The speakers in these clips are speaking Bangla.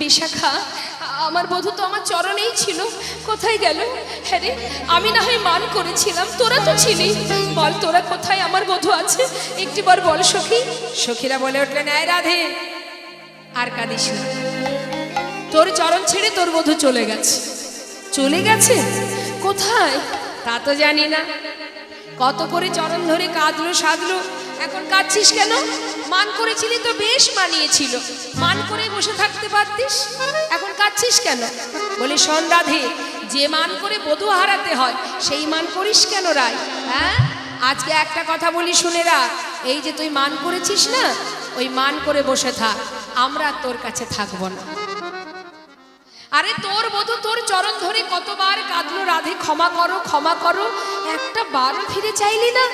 বিশাখা, আমার বধূ তো আমার চরণেই ছিল, কোথায় গেল? হ্যাঁ রে, আমি না হয় মান করেছিলাম, তোরা তো ছিলি, বল তোরা কোথায়? আমার বধূ আছে, একটিবার বল সখী। সখীরা বলে উঠলেন, এই রাধে, আর কাঁদিস না, তোর চরণ ছেড়ে তোর বধূ চলে গেছে। চলে গেছে? কোথায় তা তো জানি না। কত করে চরণ ধরে কাঁদলো সাধলো, এখন কাঁদছিস কেন? মান করেছিলি তো বেশ মানিয়েছিল, মান করে বসে থাকতে পারতিস, এখন কাঁদছিস কেন? বলে শোন রাধে, যে মান করে বধূ হারাতে হয় সেই মান করিস কেন রায়? হ্যাঁ, আজকে একটা কথা বলি শুনে রাখ, এই যে তুই মান করেছিস না, ওই মান করে বসে থাক, আমরা তোর কাছে থাকবো না। আরে তোর বধূ তোর চরণ ধরে কতবার কাঁদলো, রাধে ক্ষমা করো ক্ষমা করো, একটা বারও ফিরে চাইলি না।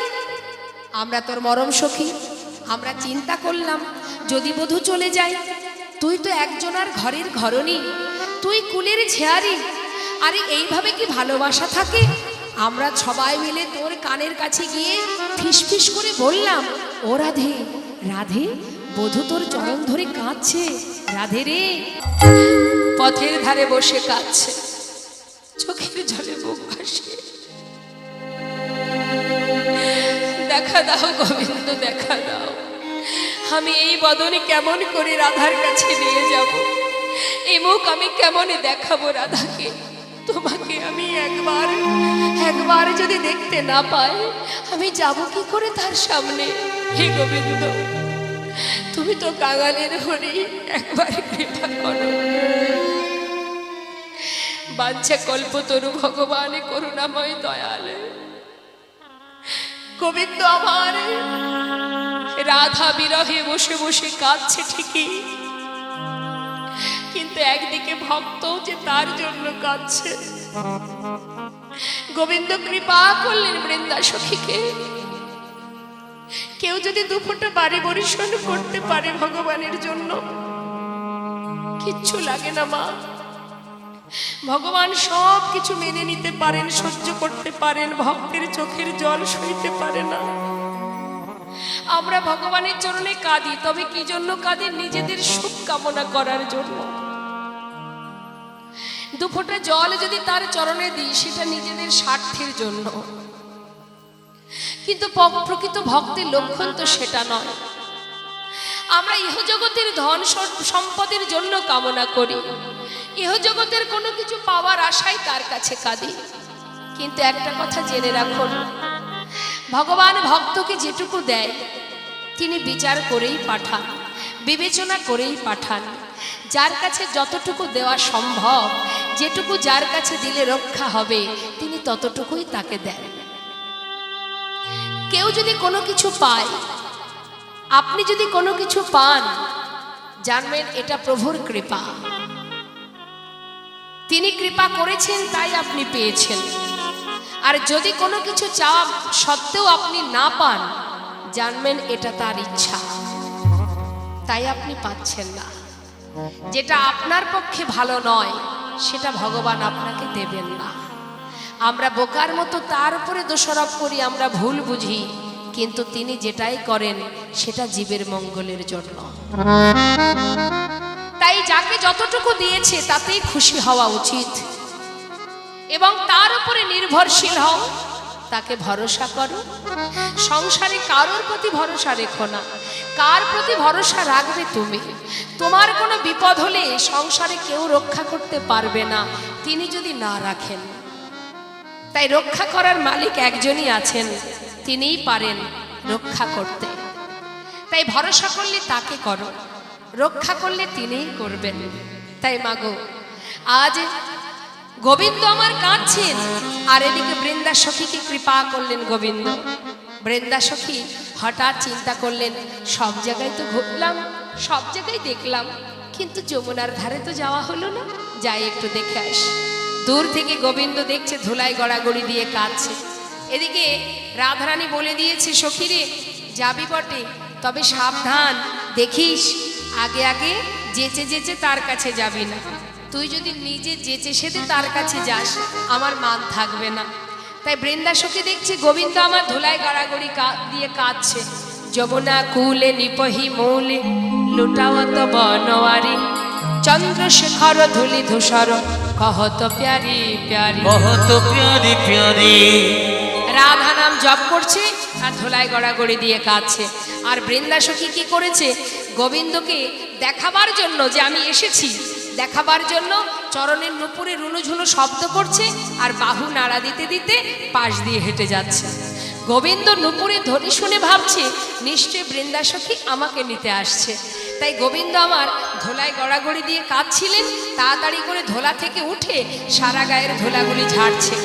আমরা তোর মরম সখী, আমরা চিন্তা করলাম যদি বধূ চলে যায়, তুই তো একজনার ঘরের ঘরণী, তুই কুলের ঝেয়ারি, আরে এইভাবে কি ভালোবাসা থাকে? আমরা সবাই মিলে তোর কানের কাছে গিয়ে ফিসফিস করে বললাম, ও রাধে রাধে, বধূ তোর চরণ ধরে কাঁদছে, রাধে রে। পথের ধারে বসে কাঁদছে, চোখের জলে বুক ভাসিয়ে। দেখা দাও গোবিন্দ, দেখা দাও, আমি এই বদনে কেমন করে রাধার কাছে নিয়ে যাব? এই মুখ আমি কেমন দেখাবো রাধাকে? তোমাকে আমি একবার যদি দেখতে না পাই, আমি যাব কি করে তার সামনে? হে গোবিন্দ, তুমি তো কাঙালের হরি, একবার কৃপা করো। বাঞ্ছা কল্পতরু ভগবান করুণাময় দয়াল, গোবিন্দ আমার রাধা বিরহে বসে বসে কাঁদছে ঠিকই, কিন্তু একদিকে ভক্ত যে তার জন্য কাঁদছে। গোবিন্দ কৃপা করলেন বৃন্দা সখীকে, কেউ যদি দুফোঁটা বাড়ি বরিশন করতে পারে ভগবানের জন্য, কিচ্ছু লাগে না মা। ভগবান সব কিছু মেনে নিতে পারেন, সহ্য করতে পারেন, ভক্তের চোখের জল সইতে পারে না। আমরা ভগবানের চরণে কাঁদি, তবে কি জন্য কাঁদি? নিজেদের সুখ কামনা করার জন্য। দুফোঁটা জল যদি তার চরণে দিই, সেটা নিজেদের স্বার্থের জন্য, কিন্তু প্রকৃত ভক্তের লক্ষণ তো সেটা নয়। আমরা ইহজগতের ধন সম্পদের জন্য কামনা করি, ইহজগতের কোনো কিছু পাওয়ার আশায় তার কাছে কাঁদি। কিন্তু একটা কথা জেনে রাখুন, ভগবান ভক্তকে যেটুকু দেয় তিনি বিচার করেই পাঠান, বিবেচনা করেই পাঠান। যার কাছে যতটুকু দেওয়া সম্ভব, যেটুকু যার কাছে দিলে রক্ষা হবে, তিনি ততটুকুই তাকে দেন। কেউ যদি কোনো কিছু পায়, আপনি যদি কোনো কিছু পান, জানবেন এটা প্রভুর কৃপা, তিনি কৃপা করেছেন তাই আপনি পেয়েছেন। আর যদি কোনো কিছু চাওয়া সত্ত্বেও আপনি না পান, জানবেন এটা তার ইচ্ছা, তাই আপনি পাচ্ছেন না। যেটা আপনার পক্ষে ভালো নয়, সেটা ভগবান আপনাকে দেবেন না। আমরা বোকার মতো তার উপরে দোষারোপ করি, আমরা ভুল বুঝি, কিন্তু তিনি যেটাই করেন সেটা জীবের মঙ্গলের জন্য। তাই যাকে যতটুকু দিয়েছে তাতেই খুশি হওয়া উচিত, এবং তার উপরে নির্ভরশীল হও, তাকে ভরসা করো। সংসারে কারোর প্রতি ভরসা রেখো না। কার প্রতি ভরসা রাখবে তুমি? তোমার কোনো বিপদ হলে সংসারে কেউ রক্ষা করতে পারবে না, তিনি যদি না রাখেন। তাই রক্ষা করার মালিক একজনই আছেন, তিনিই পারেন রক্ষা করতে। তাই ভরসা করলে তাকে করো, রক্ষা করলে তিনিই করবেন। তাই মাগো, আজ গোবিন্দ আমার কাঁদছেন, আর এদিকে বৃন্দা সখীকে কৃপা করলেন গোবিন্দ। বৃন্দা সখী হঠাৎ চিন্তা করলেন, সব জায়গায় তো ঘুরলাম, সব জায়গায় দেখলাম, কিন্তু যমুনার ধারে তো যাওয়া হলো না, যাই একটু দেখে আস। দূর থেকে গোবিন্দ দেখছে ধুলায় গড়াগড়ি দিয়ে কাঁদছে। এদিকে রাধারানী বলে দিয়েছে, সখীরে যাবি বটে, তবে সাবধান, দেখিস আগে আগে যেচে যেচে তার কাছে যাবি না। তুই যদি নিজে যেচে সেতে তার কাছে যাস, আমার মান থাকবে না। তাই বৃন্দা সখী দেখছে গোবিন্দ আমার ধুলায় গড়াগড়ি দিয়ে কাঁদছে। যমুনা কুলে নিপহি মৌলে লুটাওয়াত বনওয়ারি, চন্দ্রশেখর ধুলি ধূসর কহত প্যারি প্যারি, কহত প্যারি প্যারি। রাধা নাম জপ করছে আর ধোলায় গড়াগড়ি দিয়ে কাঁদছে। আর বৃন্দা সখী কি করেছে, গোবিন্দকে দেখাবার জন্য যে আমি এসেছি, দেখাবার জন্য চরণের নুপুরে রুনুঝুনু শব্দ করছে আর বাহু নাড়া দিতে দিতে পাশ দিয়ে হেঁটে যাচ্ছে। গোবিন্দ নুপুরে ধ্বনি শুনে ভাবছে নিশ্চয় বৃন্দা সখী আমাকে নিতে আসছে। তাই গোবিন্দ আমার ধোলায় গড়াগড়ি দিয়ে কাঁদছিলেন, তাড়াতাড়ি করে ধোলা থেকে উঠে সারা গায়ের ধোলাগুলি ঝাড়ছে।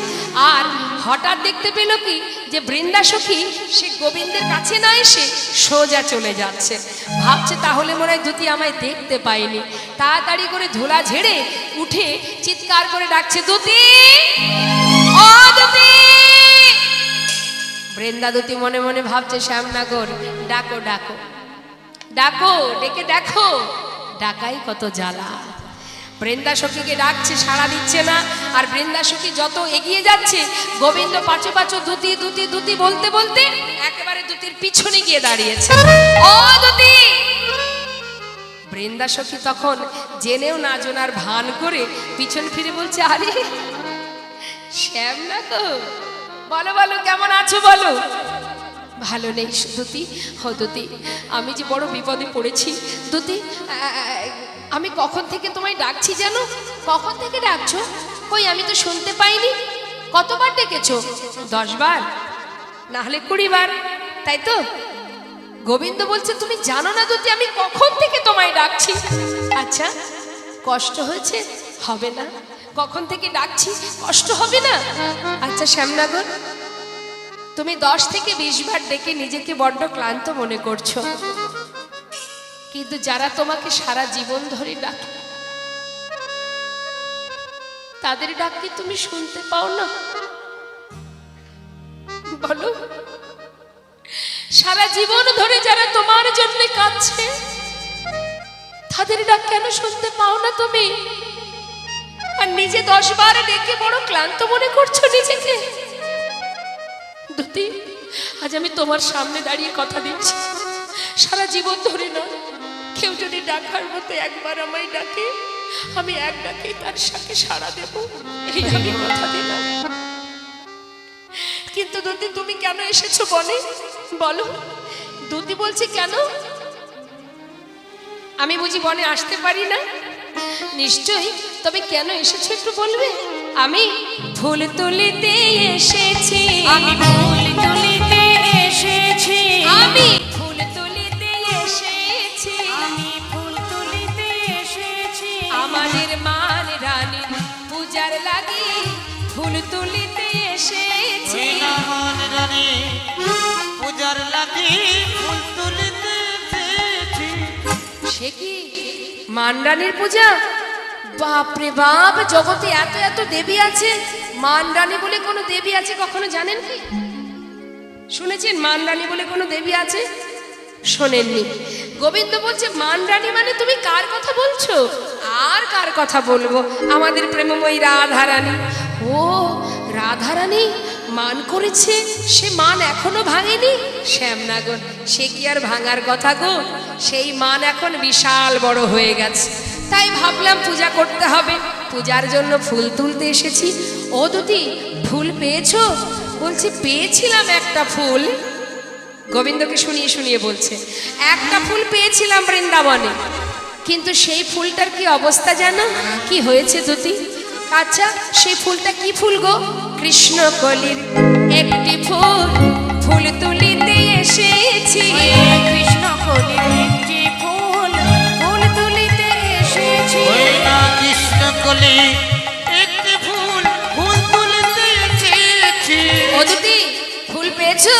আর হঠাৎ দেখতে পেল কি যে বৃন্দা সখী সে গোবিন্দের কাছে না এসে সোজা চলে যাচ্ছে। ভাবছে তাহলে মনে হয় দ্যুতি আমায় দেখতে পায়নি। তাড়াতাড়ি করে ধোলা ঝেড়ে উঠে চিৎকার করে ডাকছে, দ্যুতি, ও দ্যুতি। বৃন্দা দ্যুতি মনে মনে ভাবছে, শ্যামনগর ডাকো ডাকো ডাকো, ডেকে দেখো, ডাকাই কত জ্বালা। বৃন্দা সখীকে ডাকছে, সাড়া দিচ্ছে না। আর বৃন্দা সখী যত এগিয়ে যাচ্ছে গোবিন্দ পাঁচো পাঁচো দ্যুতি দ্যুতি দ্যুতি বলতে বলতে একেবারে দ্যুতির পিছনে গিয়ে দাঁড়িয়েছে। ও দ্যুতি! বৃন্দা সখী তখন জেনেও না জানার ভান করে পিছন ফিরে বলছে, আরে শ্যামনগর, বলো বলো কেমন আছো বলো। ভালো নেই দ্যুতি, ও দ্যুতি আমি যে বড় বিপদে পড়েছি। দ্যুতি আমি কখন থেকে তোমায় ডাকছি জানো? কখন থেকে ডাকছো? কই আমি তো শুনতে পাইনি। কতবার ডেকেছো? 10 বার, না হলে 20 বার, তাই তো? গোবিন্দ বলছে তুমি জানো না দ্যুতি আমি কখন থেকে তোমায় ডাকছি। আচ্ছা কষ্ট হয়েছে? হবে না। কখন থেকে ডাকছি, কষ্ট হবে না? আচ্ছা শ্যামনগর, তুমি 10 থেকে 20 বার ডেকে নিজেকে বড্ড ক্লান্ত মনে করছো, কিন্তু যারা তোমাকে সারা জীবন ধরে ডাকে তাদের ডাক কি তুমি শুনতে পাও না? বলো, সারা জীবন ধরে যারা তোমার জন্য কাঁদছে তাদের ডাক কেন শুনতে পাও না তুমি? আর নিজে 10 বার ডেকে বড় ক্লান্ত মনে করছো নিজেকে। দ্যুতি আজ আমি তোমার সামনে দাঁড়িয়ে কথা দিচ্ছি, সারা জীবন ধরে না কেউ যদি ডাকার মতো একবার আমায় ডাকে, আমি এক ডাকেই তার সাথে সাড়া দেব, এই আমি কথা দিলাম। কিন্তু দ্যুতি তুমি কেন এসেছো বনে বলো? দ্যুতি বলছে কেন? আমি বুঝি বনে আসতে পারি না? নিশ্চয়ই, তবে কেন এসেছো একটু বলবে? আমি ফুল তুলিতে এসেছি, আমি ফুল তুলিতে এসেছি, আমি ফুল তুলিতে এসেছি, আমি ফুল তুলিতে এসেছি। আমাদের মান রানী পূজার লাগি ফুল তুলিতে এসেছি। ওই না মান রানী পূজার লাগি ফুল তুলিতে এসেছি। সে কি মান রানীর পূজা? বাপরে বাপ, জগতে এত এত দেবী আছে, মান রানী বলে কোনো দেবী আছে কখনো জানেন কি? শুনেছেন মান রানী বলে কোনো দেবী আছে? শোনেননি। গোবিন্দ বলছে মান রানী মানে তুমি কার কথা বলছো? আর কার কথা বলবো, আমাদের প্রেমময়ী রাধা রানী। ও রাধা রানী মান করেছে, সে মান এখনো ভাঙেনি? শ্যামনগর, সে কি আর ভাঙার কথা গো? সেই মান এখন বিশাল বড় হয়ে গেছে, তাই ভাবলাম পূজা করতে হবে, পূজার জন্য ফুল তুলতে এসেছি। ও দ্যুতি ফুল পেয়েছো? বলছে পেয়েছিলাম একটা ফুল। গোবিন্দকে শুনিয়ে শুনিয়ে বলছে একটা ফুল পেয়েছিলাম বৃন্দাবনে, কিন্তু সেই ফুলটার কি অবস্থা জানো? কি হয়েছে দ্যুতি? আচ্ছা সেই ফুলটা কি ফুল গো? কৃষ্ণকলির একটি ফুল, ফুল তুলিতে এসেছি। কৃষ্ণকলির একটি ফুল, ফুল তুলিতে এসেছি। ওই না কৃষ্ণকলি একটি ফুল, ফুল তুলিতে এসেছি। ও দ্যুতি ফুল পেয়েছো?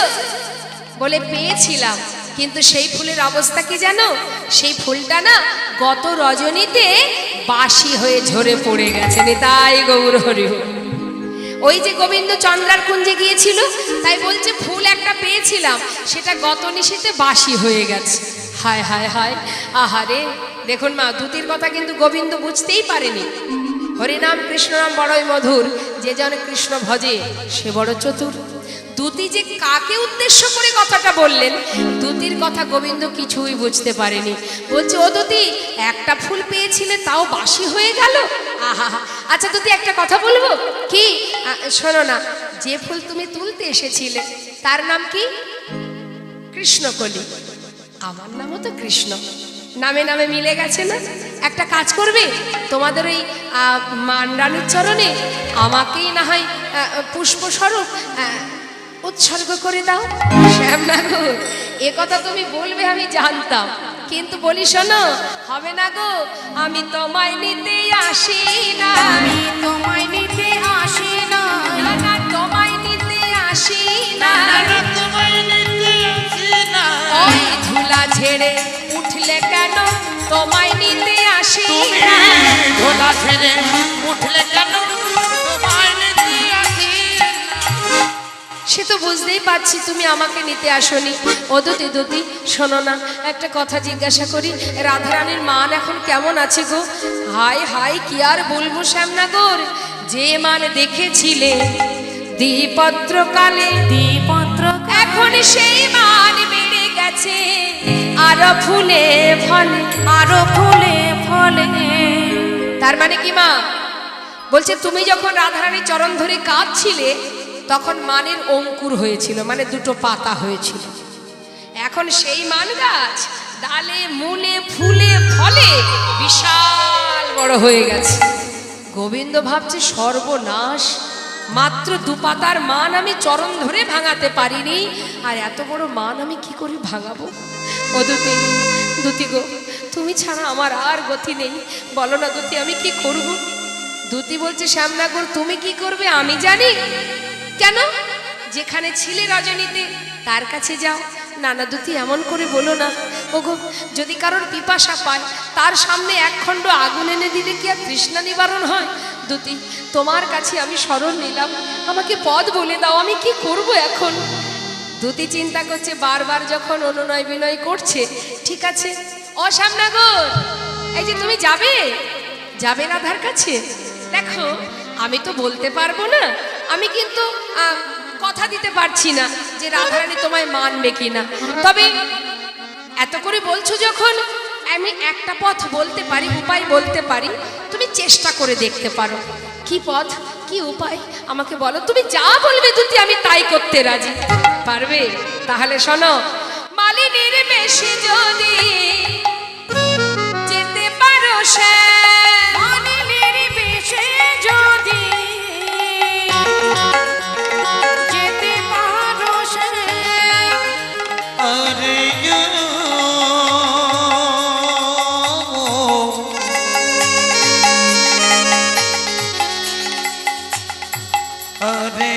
বলে পেয়েছিলাম, কিন্তু সেই ফুলের অবস্থা কি জানো? সেই ফুলটা না গত রজনীতে বাসি হয়ে ঝরে পড়ে গেছে। তাই গৌর হরি। ওই যে গোবিন্দ চন্দ্রার কুঞ্জে গিয়েছিল, তাই বলছে ফুল একটা পেয়েছিলাম, সেটা গত নিশীতে বাসি হয়ে গেছে। হায় হায় হায়, আহারে। দেখুন মা, দ্যুতির কথা কিন্তু গোবিন্দ বুঝতেই পারেনি। হরিনাম কৃষ্ণ নাম বড়ই মধুর, যে জন কৃষ্ণ ভজে সে বড় চতুর। দুতি যে কাকে উদ্দেশ্য করে কথাটা বললেন, দুতির কথা গোবিন্দ কিছুই বুঝতে পারেনি। বলছে, ও দুতি, একটা ফুল পেয়েছিলে তাও বাসি হয়ে গেল। আহা, আচ্ছা দুতি, একটা কথা বলবো কি? শোনো না, যে ফুল তুমি তুলতে এসেছিলে তার নাম কি? কৃষ্ণকলি। আমার নামও তো কৃষ্ণ, নামে নামে মিলে গেছে না? একটা কাজ করবে, তোমাদের ওই মান্ডানির চরণে আমাকেই না হয় পুষ্পস্বরূপ উৎসর্গ করে দাও। শ্যামনাগর, এ কথা তুমি বলবে আমি জানতাম, কিন্তু বলি শোনো, হবে না গো, আমি তোমায় নিতে আসি না, আমি তোমায় নিতে আসি না, না না, তোমায় নিতে আসি না, তোমায় নিতে আসি না। ওই ধুলা ঝেড়ে উঠলে কেন তোমায় নিতে আসি তুমি না। ধোলা ছেড়ে উঠলে কেন তোমায় নিতে আসি না। সে তো বুঝতেই পারছি তুমি আমাকে নিতে আসনি। ও দুতি, দুতি শোনো না, একটা কথা জিজ্ঞাসা করি, রাধারানীর মান এখন কেমন আছে গো? হায় হায়, কি আর বলবো শ্যামনাগর, যে মান দেখেছিলে দ্বিপত্র কালে, দ্বিপত্র এখন সেই মান বেড়ে গেছে আরো ফুলে ফলে, আরো ফুলে ফলে। তার মানে কি মা? বলছে তুমি যখন রাধারানীর চরণ ধরে কাঁদছিলে তখন মানের অঙ্কুর হয়েছিল, মানে দুটো পাতা হয়েছিল। এখন সেই মান গাছ ডালে মূলে ফুলে ফলে বিশাল বড় হয়ে গেছে। গোবিন্দ ভাবছে সর্বনাশ, মাত্র দু পাতার মান আমি চরণ ধরে ভাঙাতে পারিনি, আর এত বড় মান আমি কি করে ভাঙাবো? ও দুতি, দুতি গো, তুমি ছাড়া আমার আর গতি নেই, বলো না দুতি, আমি কি করব? দুতি বলছে, শ্যামনাগর, তুমি কি করবে আমি জানি। কেন? যেখানে ছিলে রজনীতে তার কাছে যাও। না না দুতি, এমন করে বলো না। ওগো, যদি কারোর পিপাসা পায় তার সামনে এক খণ্ড আগুন এনে দিলে কি আর তৃষ্ণা নিবারণ হয়? দুতি, তোমার কাছে আমি শরণ নিলাম, আমাকে পথ বলে দাও, আমি কি করব এখন? দুতি চিন্তা করছে, বারবার যখন অনুনয় বিনয় করছে, ঠিক আছে ও শ্যামনাগর, এই যে তুমি যাবে, যাবে রাধার কাছে। দেখো, আমি তো বলতে পারবো না, আমি কিন্তু কথা দিতে পারছি না যে রাধারানী তোমায় মানবে কিনা, তবে এত করে বলছো যখন, আমি একটা পথ বলতে পারি, উপায় বলতে পারি, তুমি চেষ্টা করে দেখতে পারো। কি পথ, কি উপায় আমাকে বলো, তুমি যা বলবে দুতি আমি তাই করতে রাজি। পারবে? তাহলে শোনো, মালিনীর বেশি যদি যেতে পারো সে, মালিনীর বেশে যদি যেতে পারো সে, আরে আরে আরে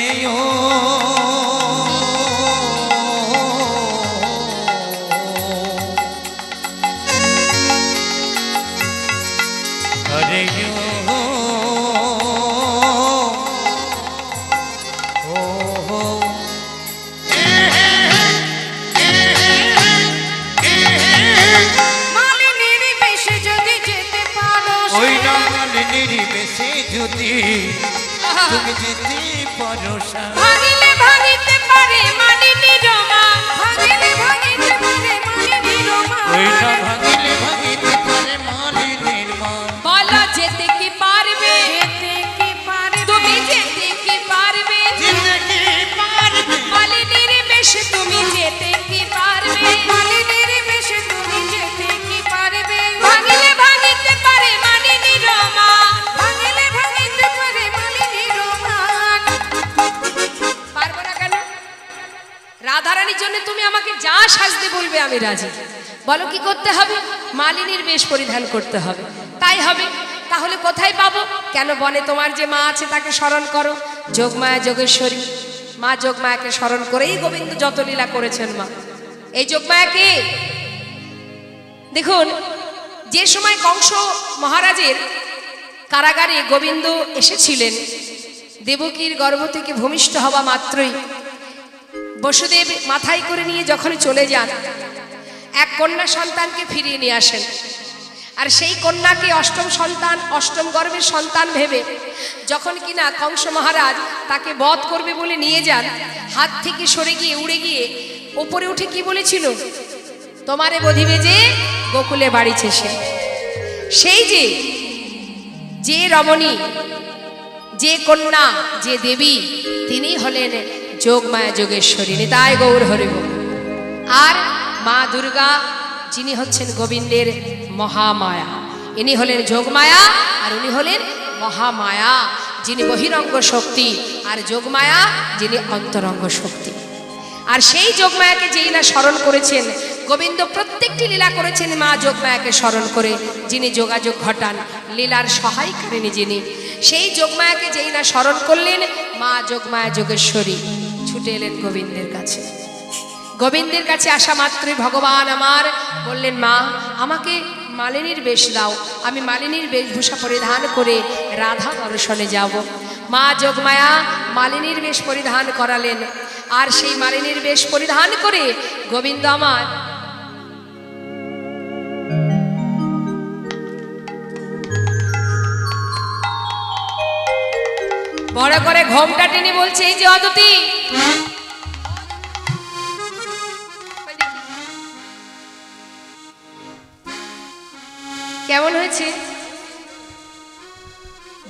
মালিনীর বেশে যদি যেতে পারো সে, ওই নামালিনীর বেশে যদি তুমি যেতে পারো সা। ভাঙিলে ভাঙিতে পারে মালিনীর মান, ভাঙিলে ভাঙিতে পারে মালিনীর ওই মান, না ভাঙিলে ভাঙিতে পারে মালিনীর মান। বলো যেতে কি পারবে, যেতে কি পারবে, তুমি যেতে কি পারবে, যেতে কি পারবে, মালিনীর বেশে তুমি যেতে কি পারবে, মালিনীর বেশে তুমি যেতে কি পারবে, ভাঙিলে ভাঙিতে পারে মালিনীর মান, ভাঙিলে ভাঙিতে পারে মালিনীর মান। পারবো না কেন? রাধারানীর জন্য তুমি আমাকে যা সাজতে বলবে আমি রাজি। বলো কি করতে হবে? মালিনীর বেশ পরিধান করতে হবে। তাই হবে। তাহলে কোথায় পাবো? কেন, বনে তোমার যে মা আছে তাকে স্মরণ করো, যোগমায়া যোগেশ্বরী মা যোগমায়াকে স্মরণ করেই গোবিন্দ যত লীলা করেছেন। মা এই যোগমায়াকে দেখুন, যে সময় কংস মহারাজের কারাগারে গোবিন্দ এসেছিলেন, দেবকীর গর্ভ থেকে ভূমিষ্ঠ হওয়া মাত্রই বসুদেব মাথায় করে নিয়ে যখন চলে যান, এক কন্যা সন্তানকে ফিরিয়ে নিয়ে আসেন। আর সেই কন্যাকে অষ্টম সন্তান, অষ্টম গর্ভের সন্তান ভেবে যখন কিনা কংস মহারাজ তাকে বধ করবে বলে নিয়ে যান, হাত থেকে সরে গিয়ে উড়ে গিয়ে উপরে উঠে কি বলেছিল, তোমারে বধিবে যে গোকুলে বাড়িছে সে। সেই যে রমণী, যে কন্যা, যে দেবী, তিনি হলেন যোগমায়া যোগেশ্বরী, নিতাই গৌর হরিব। আর মা দুর্গা, যিনি হচ্ছেন গোবিন্দের মহামায়া, ইনি হলেন যোগমায়া, আর উনি হলেন মহামায়া, যিনি বহিরঙ্গ শক্তি, আর যোগমায়া যিনি অন্তরঙ্গ শক্তি। আর সেই যোগমায়াকে যেই না স্মরণ করেছেন গোবিন্দ, প্রত্যেকটি লীলা করেছেন মা যোগমায়াকে স্মরণ করে, যিনি যোগাযোগ ঘটান, লীলার সহায়কারিণী যিনি, সেই যোগমায়াকে যেই না স্মরণ করলেন মা যোগমায়া যোগেশ্বরী ছুটে এলেন গোবিন্দের কাছে। গোবিন্দের কাছে আসা মাত্রই ভগবান আমার বললেন, মা আমাকে মালিনীর বেশ দাও, আমি মালিনীর বেশভূষা পরিধান করে রাধা দর্শনে যাব। মা যোগমায়া মালিনীর বেশ পরিধান করালেন, আর সেই মালিনীর বেশ পরিধান করে গোবিন্দ আমার বড় করে ঘোমটা টেনে বলছে, এই যে অদিতি, কেমন হয়েছে?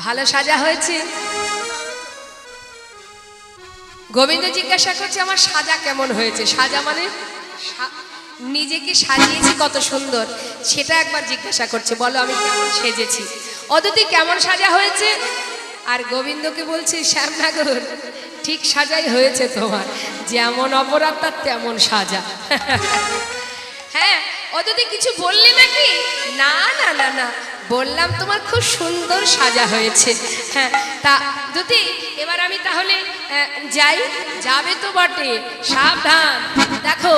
ভালো সাজা হয়েছে? গোবিন্দ জিজ্ঞাসা করছে, আমার সাজা কেমন হয়েছে? সাজা মানে নিজেকে সাজিয়েছি কত সুন্দর, সেটা একবার জিজ্ঞাসা করছে, বলো আমি কেমন সেজেছি। অদিতি কেমন সাজা হয়েছে? আর গোবিন্দকে বলছে, শ্যামনগর ঠিক সাজাই হয়েছে তোমার, যেমন অপরাধ তার তেমন সাজা। হ্যাঁ, অদিতি কিছু বললে নাকি? না না না না, বললাম তোমার খুব সুন্দর সাজা হয়েছে। হ্যাঁ, তা দুতি এবার আমি তাহলে যাই? যাবে তো বটে, সাবধান, দেখো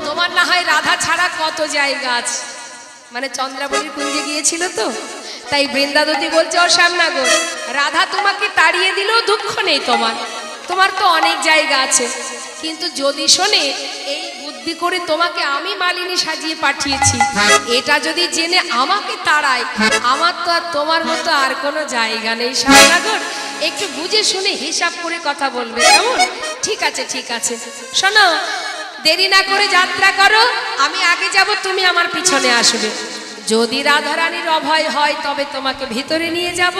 তোমার না হয় রাধা ছাড়া কত জায়গা আছে, মানে চন্দ্রাবলীর কুঞ্জে গিয়েছিল তো, তাই বৃন্দাদতী বলছে, ও শ্যামনগর রাধা তোমাকে তাড়িয়ে দিলেও দুঃখ নেই তোমার, তোমার তো অনেক জায়গা আছে, কিন্তু যদি শোনে এই বুদ্ধি করে তোমাকে আমি মালিনী সাজিয়ে পাঠিয়েছি, এটা যদি জেনে আমাকে তাড়ায়, আমার তো আর তোমার মতো আর কোনো জায়গা নেই। শ্যামনগর একটু বুঝে শুনে হিসাব করে কথা বলবে, কেমন? ঠিক আছে ঠিক আছে, শোনো দেরি না করে যাত্রা করো, আমি আগে যাব, তুমি আমার পিছনে আসবে। যদি রাধারানীর অভয় হয় তবে তোমাকে ভিতরে নিয়ে যাব।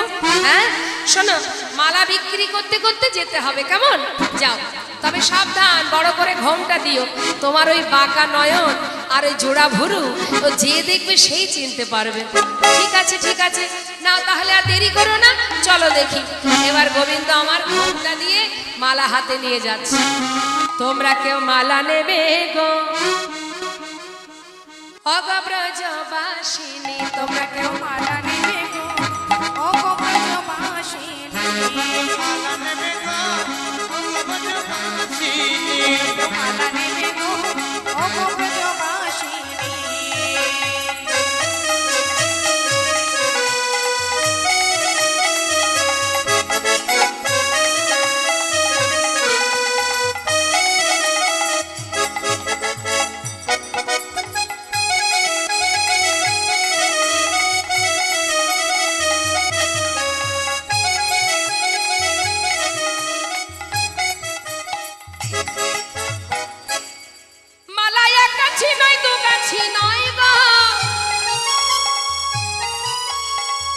হ্যাঁ শোনো, মালা বিক্রি করতে করতে যেতে হবে, কেমন? যাও, তবে সাবধান, বড় করে ঘোমটা দিও, তোমার ওই বাঁকা নয়ন আর ওই জোড়া ভুরু তো যে দেখবে সেই চিনতে পারবে। ঠিক আছে ঠিক আছে, নাও তাহলে আর দেরি করো না, চলো দেখি। এবার গোবিন্দ আমার ঘোমটা দিয়ে মালা হাতে নিয়ে যাচ্ছে। তোমরা কেউ মালা নেবে গো অগব্রজবাসিনী, তোমরা কেউ মালা নেবে গো ও গো ব্রজবাসিনী, মালা নেবে গো ও ব্রজবাসিনী, মালা নেবে গো ও গো ব্রজবাসিনী। মালা এক গাছি নয় দু গাছি নয় গো,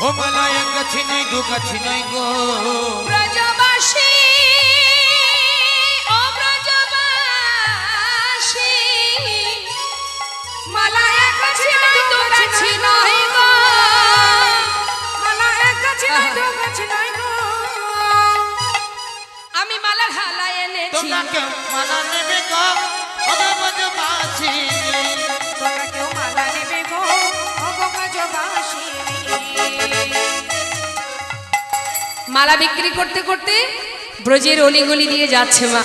ও মালা এক গাছি নয় দু গাছি নয় গো, ব্রজবাসী ও ব্রজবাসী, মালা এক গাছি নয় দু গাছি নয় গো, মালা এক গাছি নয় দু গাছি নয় গো, আমি মালার হালা এনেছি। তোমরা কেউ মালা নেবে গো ও ব্রজবাসিনী, তোমরা কেউ মালা নেবে গো ও গো ব্রজবাসিনী। মালা বিক্রি করতে করতে ব্রজের অলিগলি দিয়ে যাচ্ছে মা,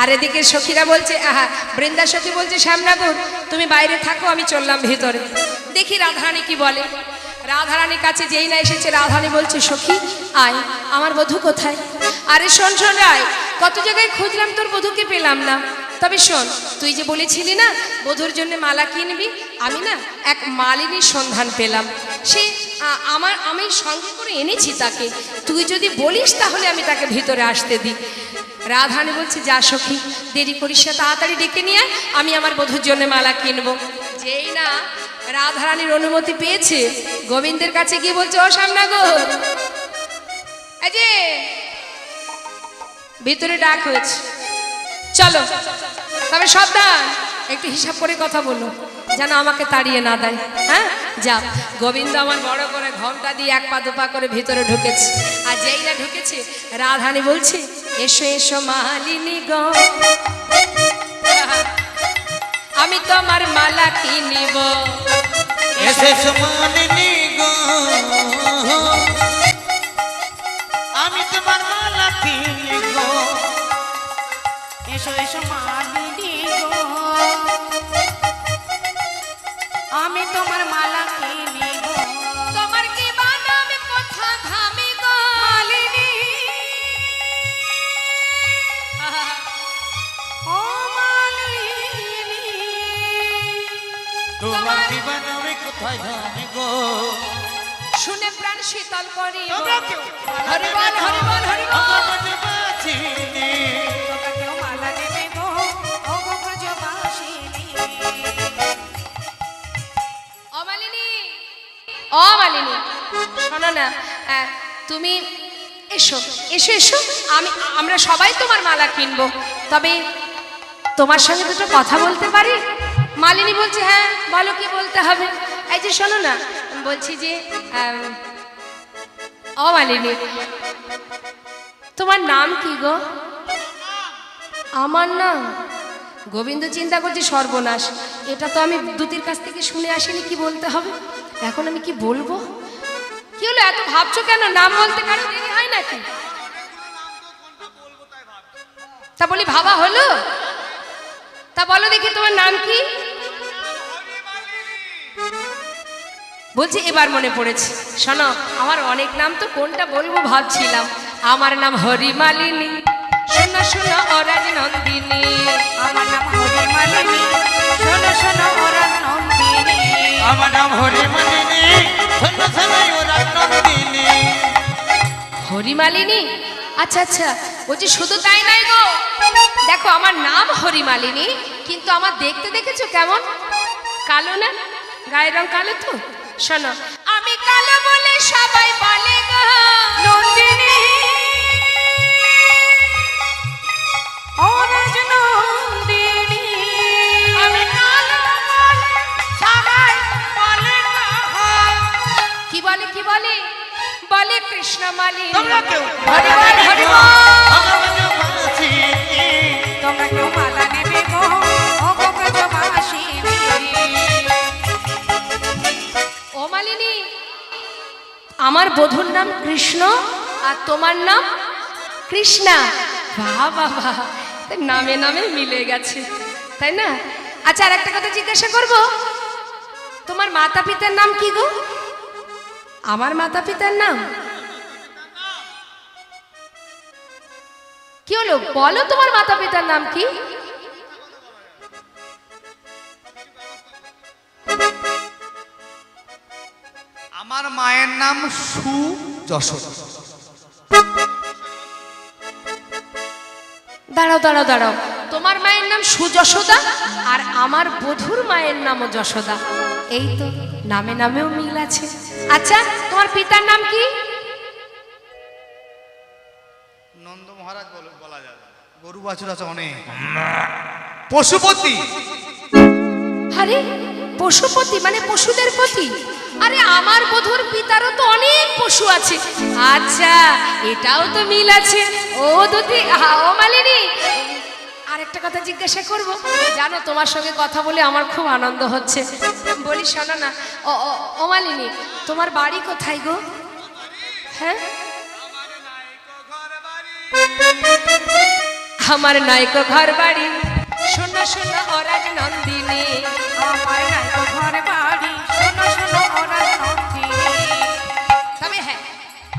আর এদিকে সখীরা বলছে, আহা বৃন্দা সখী বলছে, শ্যামনগর তুমি বাইরে থাকো, আমি চললাম ভিতরে, দেখি রাধারানী কি বলে। রাধারানীর কাছে যেই না এসেছে, রাধারানী বলছে, সখী আয়, আমার বধূ কোথায়? আরে শোন শোন রায়, কত জায়গায় খুঁজলাম তোর বধূকে পেলাম না, তবে শোন, তুই যে বলেছিলি না বধূর জন্য মালা কিনবি, আমি না এক মালিনীর সন্ধান পেলাম, সে আমি সঙ্গে করে এনেছি তাকে, তুই যদি বলিস তাহলে আমি তাকে ভিতরে আসতে দিই। রাধারানী বলছে, যা সখী, দেরি করিস না, তাড়াতাড়ি ডেকে নিয়ে আয়, আমি আমার বধূর জন্য মালা কিনবো। যেই না রাধারানীর অনুমতি পেয়েছে, গোবিন্দের কাছে গিয়ে বলছে, ও শ্যামনগর, এই যে ভিতরে ডাক হয়েছে, চলো, তবে সাবধান, একটু হিসাব করে কথা বলো, যেন আমাকে তাড়িয়ে না দেয়। হ্যাঁ, যা। গোবিন্দ আমার বড় করে ঘোমটা দিয়ে এক পা দুপা করে ভিতরে ঢুকেছে। আর যেই না ঢুকেছে, রাধারানী বলছে, এসো এসো মালিনী গো, আমি তোমার মালা কিনিব। এসেছো মালিনী গো, আমি তোমার মালা কিনিব। এসো এসো মালিনী গো, আমি তোমার মালা কিনিব। তোমার কি বানাবে কথা ধামি গো মালিনী, ও মালিনী, তোমার দিবানা আমি কোথায় ধামি গো। শুনে প্রাণ শীতল করি। তোমরা কেউ হরি বল, হরি বল, হরি বল। আমাকে বাঁচিনি। তোমরা কেউ মালা নেবে গো, ও গো ব্রজবাসিনী। অমালিনী, অমালিনী, শোনো না, তুমি এসো এসো এসো, আমরা সবাই তোমার মালা কিনবো, তবে তোমার সঙ্গে দুটো কথা বলতে পারি? মালিনী বলছে, হ্যাঁ বলো, কি বলতে হবে। এই যে শোনো না, বলছি যে অমালিনী, তোমার নাম কি গো? আমার নাম? গোবিন্দ চিন্তা করছে, সর্বনাশ, এটা তো আমি দুতির কাছ থেকে শুনে আসিনি, কি বলতে হবে এখন, আমি কি বলবো? কি হলো, এত ভাবছো কেন? নাম বলতে কারো দেরি হয় নাকি? তা বলি, ভাবা হলো? তা বলো দেখি, তোমার নাম কি? বলছি, এবার মনে পড়েছে, শোনো, আমার অনেক নাম তো, কোনটা বলবো ভাবছিলাম। আমার নাম হরিমালিনী, শোনো শোনো ওরা নন্দিনী। আমার নাম হরি মালিনী, শোনো শোনো ওরা নন্দিনী। আমার নাম হরি মালিনী, শোনো শোনো ওরা নন্দিনী। হরিমালিনী, আচ্ছা আচ্ছা, বলছি শুধু তাই নাই গো, দেখো আমার নাম হরিমালিনী, কিন্তু আমার দেখতে দেখেছো কেমন? কালো না, গায়ের রং কালো তো। শোনো, আমি কালো বলে সবাই বলে গো নন্দিনী, ও রাজ নন্দিনী। আমি কালো বলে সবাই বলে গো। কি বলে, কি বলে? বলে কৃষ্ণ মালিনী। তোমরা কেউ হরি বল, হরি বল। আমাকে বাঁচিনি। তোমরা কেউ মালা নেবে গো, ও গো ব্রজবাসিনী। ও মালিনী, আমার বধূর নাম কৃষ্ণ আর তোমার নাম কৃষ্ণা। বাহ বাবা, নামে নামে মিলে গেছে, তাই না? আচ্ছা, আর একটা কথা জিজ্ঞাসা করব, তোমার মাতা পিতার নাম কি গো? আমার মাতা পিতার নাম কি হলো, বলো তোমার মাতা পিতার নাম কি? আমার মায়ের নাম সুযশোদা। দাঁড়াও দাঁড়াও দাঁড়াও, তোমার মায়ের নাম সুযশোদা আর আমার বধূর মায়ের নামও যশোদা, এই তো নামে নামেও মিল আছে। আচ্ছা, তোমার পিতার নাম কি? নন্দ মহারাজ বলা যায়, গরু বাছুর আছে অনেক। পশুপতি। আরে পশুপতি মানে পশুদের পতি? আরে আমার বধূর পিতারও তো অনেক পশু আছে। আচ্ছা, এটাও তো মিল আছে। ও দুতি, ও মালিনী, আরেকটা কথা জিজ্ঞাসা করব, জানো তোমার সঙ্গে কথা বলে আমার খুব আনন্দ হচ্ছে। বলি শোনো না, ও মালিনী, তোমার বাড়ি কোথায় গো? হ্যাঁ, আমার নাইকো ঘর বাড়ি, শোনো শোনো ওরা নন্দিনী। আমার নাই গো ঘর বাড়ি, শোনো শোনো ওরা নন্দিনী। তবে হ্যাঁ,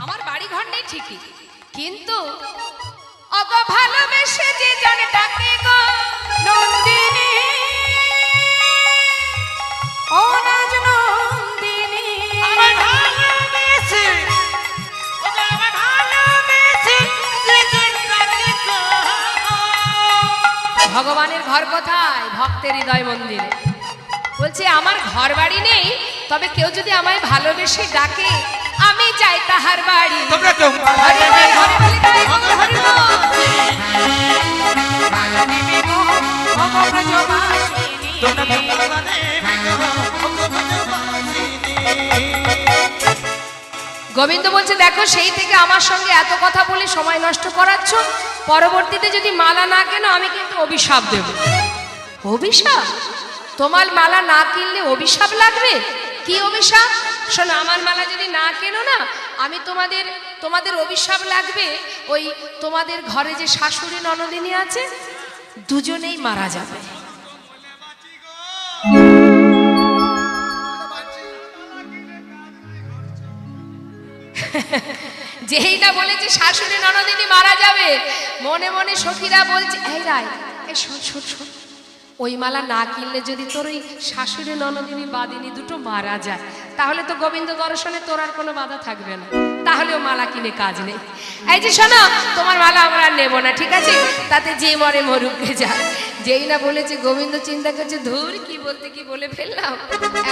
আমার বাড়ি ঘর নেই ঠিকই, কিন্তু অগো ভালোবেসে যে জন ডাকে গো নন্দিনী, ও রাজ নন্দিনী। আমার ঘর কোথায়? ভক্তের হৃদয় মন্দিরে। বলছে আমার ঘর বাড়ি নেই, তবে কেউ যদি আমায় ভালোবেসে ডাকে আমি যাই তাহার বাড়ি। তোমরা কেউ হরি বল, হরি বলি তাই, হরি বল। মালা নেবে গো ও গো ব্রজবাসিনী। তোমরা কেউ মালা নেবে গো ও গো ব্রজবাসিনী। গোবিন্দ বলছে দেখো সেই থেকে আমার সঙ্গে এত কথা বলে সময় নষ্ট করাচ্ছ, পরবর্তীতে যদি মালা না কেন আমি কিন্তু অভিশাপ দেব। অভিশাপ? তোমার মালা না কিনলে অভিশাপ লাগবে? কি অভিশাপ? শোনো, আমার মালা যদি না কেনো না, আমি তোমাদের অভিশাপ লাগবে। ওই তোমাদের ঘরে যে শাশুড়ি ননদিনী আছে দুজনেই মারা যাবে। যেই না বলেছে শাশুড়ি ননদিনী মারা যাবে, মনে মনে সখীরা বলছে এই রায়, এই শোন শোন শোন, ওই মালা না কিনলে যদি তোর ওই শাশুড়ি ননদিনী বাদিনী দুটো মারা যায়, তাহলে তো গোবিন্দ দর্শনে তোর আর কোনো বাধা থাকবে না, তাহলেও মালা কিনে কাজ নেই। এই যে শোনো, তোমার মালা আমরা আর নেবো না, ঠিক আছে? তাতে যে মরে মরুকে যায়। যেই না বলেছে গোবিন্দ চিন্তা করছে ধুর কি বলতে কি বলে ফেললাম,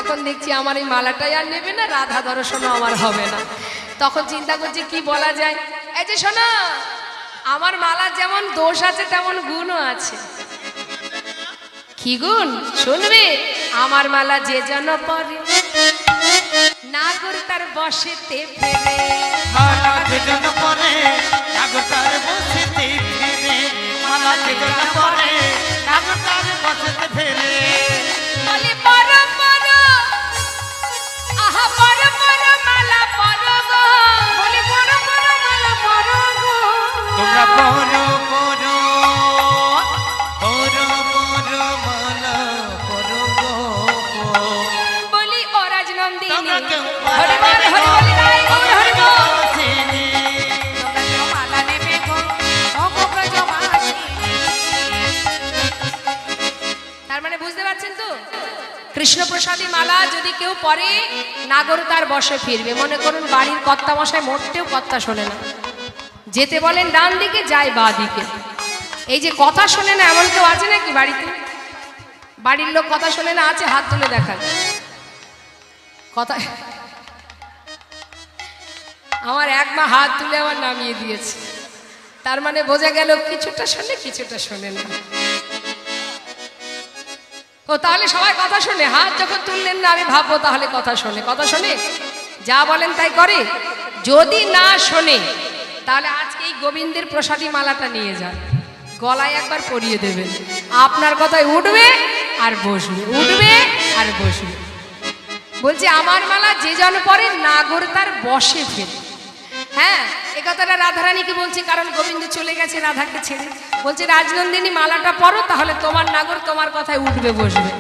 এখন দেখছি আমার এই মালাটাই আর নেবে না, রাধা দর্শনও আমার হবে না। তখন চিন্তা করছে কি বলা যায়। এই যে শোনো, আমার মালার যেমন দোষ আছে তেমন গুণও আছে। কি গুণ শুনবে? আমার মালা যে জন পরে নাগর তার বসেতে ফেরে। মালা যেজন পরে নাগর তার বসেতে ফেরে। মালা যেজন পরে নাগর তার বসেতে ফেরে। বলি পর পর, আহা পর পর মালা পর গো। বলি পর পর মালা পর গো। তোমরা পরো পরো পরো পরো মালা পরো গো। বলি ও রাজনন্দিনী, তোমরা কেউ হরি বল, হরি বলি তাই, হরি বল। বসেনি। তোমরা কেউ মালা নেবে গো ও গো ব্রজবাসিনী। তার মানে বুঝতে পারছেন তো, কৃষ্ণপ্রসাদী মালা যদি কেউ পরে নাগর তার বসে ফিরবে। মনে করুন বাড়ির কর্তা মশাই মোটেও কথা শোনে না, যেতে বলেন ডান দিকে যায় বা দিকে। এই যে কথা শোনে না এমন কেউ আছে নাকি বাড়িতে? বাড়ির লোক কথা শোনে না আছে? হাত তুলে দেখান। কথা আমার এক মা হাত তুলে আমার নামিয়ে দিয়েছে, তার মানে বোঝা গেল কিছুটা শোনে কিছুটা শোনে না। ও তাহলে সবাই কথা শোনে? হাত যখন তুললেন না আমি ভাববো তাহলে কথা শোনে। কথা শোনে, যা বলেন তাই করে। যদি না শোনে তাহলে আজকে এই গোবিন্দের প্রসাদী মালাটা নিয়ে যান, গলায় একবার পরিয়ে দেবেন, আপনার কথায় উঠবে আর বসবে, উঠবে আর বসবে। বলছে আমার মালা যে জন পরে নাগর তার বসে ফেরে। হ্যাঁ, এ কথাটা রাধারানীকে বলছে, কারণ গোবিন্দ চলে গেছে রাধাকে ছেড়ে। বলছে রাজনন্দিনী মালাটা পরো, তাহলে তোমার নাগর তোমার কথায় উঠবে বসবে।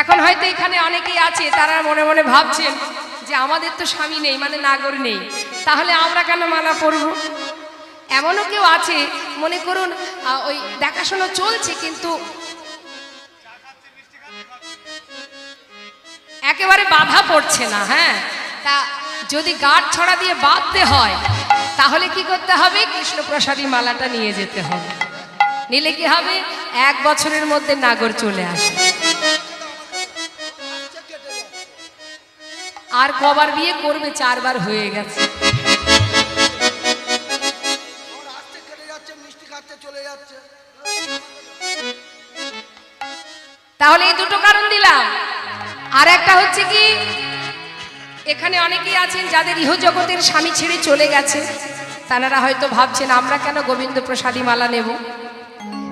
এখন হয়তো এখানে অনেকেই আছে তারা মনে মনে ভাবছেন যে আমাদের তো স্বামী নেই, মানে নাগর নেই, তাহলে আমরা কেন মালা পরবো? এমনও কেউ আছে মনে করুন ওই দেখাশোনা চলছে কিন্তু একেবারে বাধা পড়ছে না। হ্যাঁ, তা যদি গাঁট ছড়া দিয়ে বাঁধতে হয় তাহলে কি করতে হবে? কৃষ্ণপ্রসাদী মালাটা নিয়ে যেতে হবে, নিলে কি হবে? 1 বছরের মধ্যে নাগর চলে আসে। আর কবার বিয়ে করবে? 4 বার হয়ে গেছে। তাহলে এই দুটো কারণ দিলাম। আর একটা হচ্ছে কি, এখানে অনেকেই আছেন যাদের ইহজগতের স্বামী ছেড়ে চলে গেছে, তারা হয়তো ভাবছেন আমরা কেন গোবিন্দ প্রসাদী মালা নেব।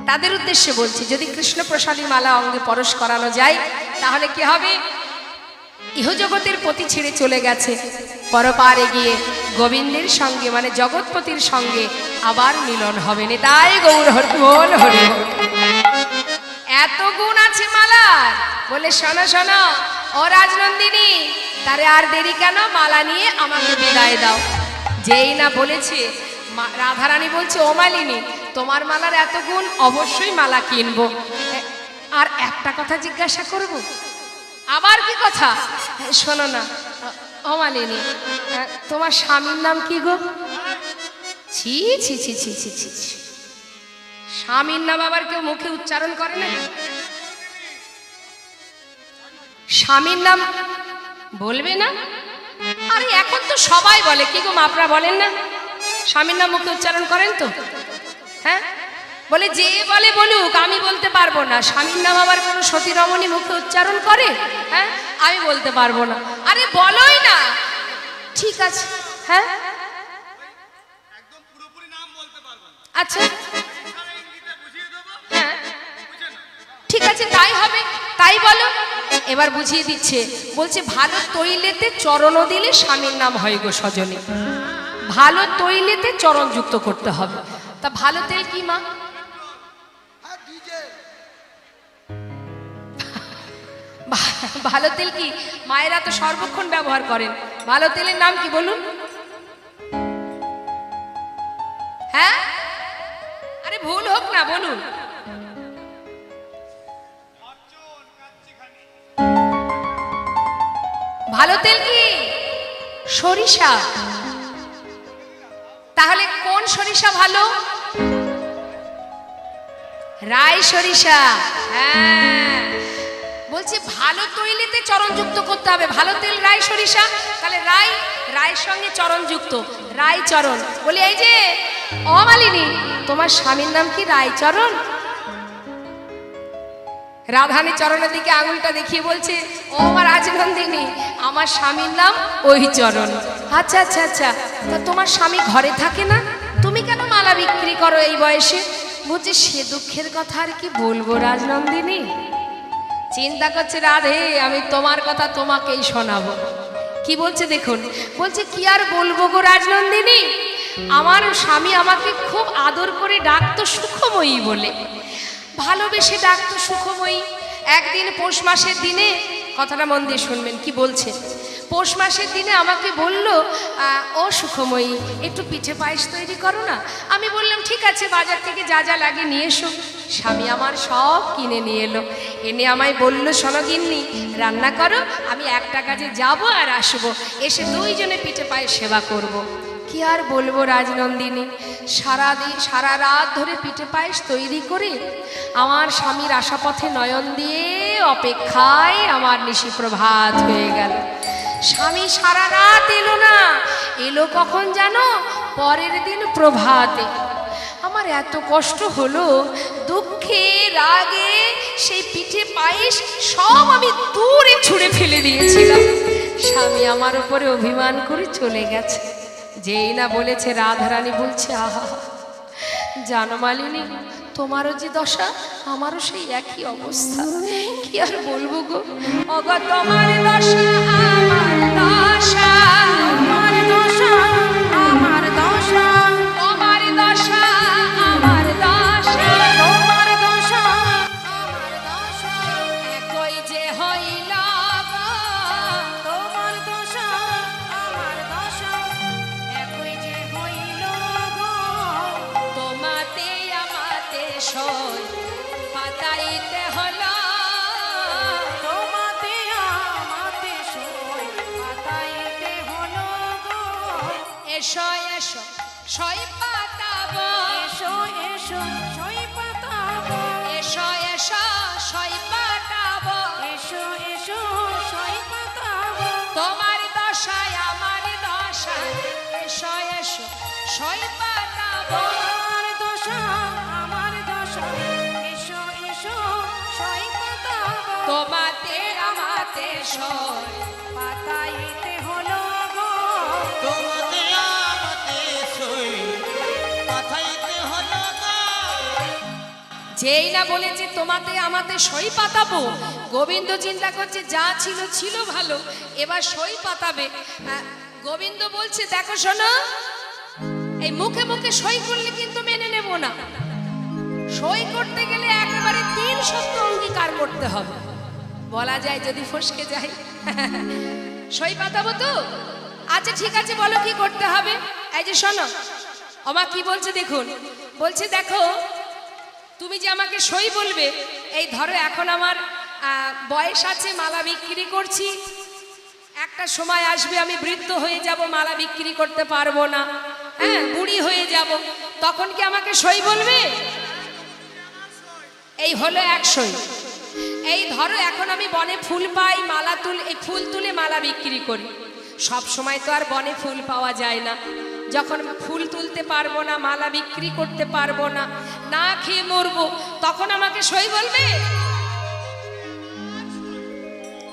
তাদের উদ্দেশ্যে বলছি, যদি কৃষ্ণ প্রসাদী মালা অঙ্গে পরশ করানো যায় তাহলে কি হবে? ইহজগতের পতি ছেড়ে চলে গেছে, পরপারে গিয়ে গোবিন্দের সঙ্গে মানে জগৎপতির সঙ্গে আবার মিলন হবে। তাই গৌর হরি বল, হরি বল। এত গুণ আছে মালার। বলে শোনো শোনো ও রাজনন্দিনী, তারে আর দেরি কেন, মালা নিয়ে আমাকে বিদায় দাও। যেই না বলেছে রাধারানী বলছে ও মালিনী, তোমার মালার এত গুণ, অবশ্যই মালা কিনবো। আর একটা কথা জিজ্ঞাসা করব। আবার কি কথা? শোনো না ও মালিনী, তোমার স্বামীর নাম কি গো? ছি ছি ছি ছি ছি ছি ছি, স্বামীর নাম আবার কেউ মুখে উচ্চারণ করে না? স্বামীর নাম বলবে না? আরে এখন তো সবাই বলে, কি গো আপনারা বলেন না? স্বামীর নাম মুখে উচ্চারণ করেন তো? হ্যাঁ, বলে যে বলে বলুক, আমি বলতে পারবো না। স্বামীর নাম আবার কোনো সতী রমণী মুখে উচ্চারণ করে? হ্যাঁ, আমি বলতে পারবো না। আরে বলোই না। ঠিক আছে, হ্যাঁ একদম পুরোপুরি নাম বলতে পারবো না, আচ্ছা, এছাড়া ইঙ্গিতে বুঝিয়ে দেবো, হ্যাঁ বুঝে না। ঠিক আছে, তাই হবে, তাই বলো। এবার বুঝিয়ে দিচ্ছে, বলছে ভালো তৈলেতে চরণ দিলে স্বামীর নাম হয় গো সজনী। ভালো তৈলেতে চরণ যুক্ত করতে হবে। তা ভালো তেল কি মা? ভালো তেল কি? মায়েরা তো সর্বক্ষণ ব্যবহার করেন। ভালো তেলের নাম কি বলুন? হ্যাঁ, আরে ভুল হোক না, বলুন। ভালো তেল কি? সরিষা। তাহলে কোন সরিষা ভালো? রাই সরিষা। হ্যাঁ, বলছি ভালো তৈলেতে চরণ যুক্ত করতে হবে। ভালো তেল রাই সরিষা, তাহলে রাই, রায়ের সঙ্গে চরণ যুক্ত, রাই চরণ। বলি এই যে অমালিনী, তোমার স্বামীর নাম কি রায়চরণ? রাধানী চরণের দিকে আঙুলটা দেখিয়ে বলছে, ও আমার রাজনন্দিনী, আমার স্বামীর নাম ওই চরণ। আচ্ছা আচ্ছা আচ্ছা, তা তোমার স্বামী ঘরে থাকে না, তুমি কেন মালা বিক্রি করো এই বয়সে? বলছে সে দুঃখের কথা আর কি বলবো রাজনন্দিনী। চিন্তা করছে রাধে, আমি তোমার কথা তোমাকেই শোনাবো। কি বলছে দেখুন, বলছে কি আর বলবো গো রাজনন্দিনী, আমার স্বামী আমাকে খুব আদর করে ডাকতো সুখময়ী বলে, ভালোবেসে ডাকতো সুখময়ী। একদিন পৌষ মাসের দিনে, কথাটা মন দিয়ে শুনবেন কি বলছে, পৌষ মাসের দিনে আমাকে বলল, ও সুখময়ী একটু পিঠে পায়েস তৈরি করো না। আমি বললাম ঠিক আছে, বাজার থেকে যা যা লাগে নিয়ে এসো। স্বামী আমার সব কিনে নিয়ে এলো, এনে আমায় বলল, শোনো গিন্নি, রান্না করো, আমি একটা কাজে যাব আর আসবো, এসে দুইজনে পিঠে পায়েস সেবা করব। কি আর বলবো রাজনন্দিনী, সারাদিন সারা রাত ধরে পিঠে পায়েস তৈরি করে আমার স্বামীর আশাপথে নয়ন দিয়ে অপেক্ষায় আমার নিশি প্রভাত হয়ে গেল। স্বামী সারা রাত এলো না, এলো কখন জানো? পরের দিন প্রভাতে। আমার এত কষ্ট হলো, দুঃখে রাগে সেই পিঠে পায়েস সব আমি দূরে ছুঁড়ে ফেলে দিয়েছিলাম। স্বামী আমার উপরে অভিমান করে চলে গেছে। যেই না বলেছে, রাধারানী বলছে, আহা জানো মালিনী, তোমারও যে দশা আমারও সেই একই অবস্থা। কি আর বলবো গো, অগো তোমার দশা আমার দশা, তোমার দশা আমার দশা, তোমার দশা আমার দশা, তোমার দশা আমার দশা, একই যে হইল গো। তোমার দশা আমার দশা, একই যে হইল গো। তোমাতে আমাতে সই পাতাইতে হলো, তোমাতে আমাতে সই পাতাইতে হলো গো। এসো এসো সই পাতাবো, এসো এসো সই পাতাবো, এসো এসো সই পাতাবো, এসো এসো সই পাতাবো। তোমার দশায় আমার দশায়, এসো এসো সই পাতাবো। তোমার দশা আমার দশা, এসো এসো সই পাতাবো। তোমাতে আমাতে সই পাতাইতে হলো গো। তোমাতে আমাতে সই পাঠাইতে হলো গো। যেই না বলেছে তোমাতে আমাতে সই পাতাবো, গোবিন্দ চিন্তা করছে যা ছিল ছিল ভালো, এবার সই পাতাবে। গোবিন্দ বলছে দেখো শোনো, এই মুখে মুখে সই করলে কিন্তু মেনে নেব না, সই করতে গেলে একেবারে 3 সপ্তাহ অঙ্গীকার করতে হবে। বলা যায় যদি ফসকে যায়। সই পাতাবো তো? আচ্ছা ঠিক আছে, বলো কি করতে হবে। এই যে শোনো, আমা কি বলছে দেখুন, বলছে দেখো তুমি যে আমাকে সই বলবে, এই ধরো এখন আমার বয়স আছে, মালা বিক্রি করছি, একটা সময় আসবে আমি বৃদ্ধ হয়ে যাব, মালা বিক্রি করতে পারবো না, হ্যাঁ বুড়ি হয়ে যাব, তখন কি আমাকে সই বলবে? এই হলো 100। এই ধরো এখন আমি বনে ফুল পাই, মালা এই ফুল তুলে মালা বিক্রি করি। সব সময় তো আর বনে ফুল পাওয়া যায় না। যখন ফুল তুলতে পারবো না, মালা বিক্রি করতে পারবো না, না খেয়ে মরবো, তখন আমাকে সই বলবে?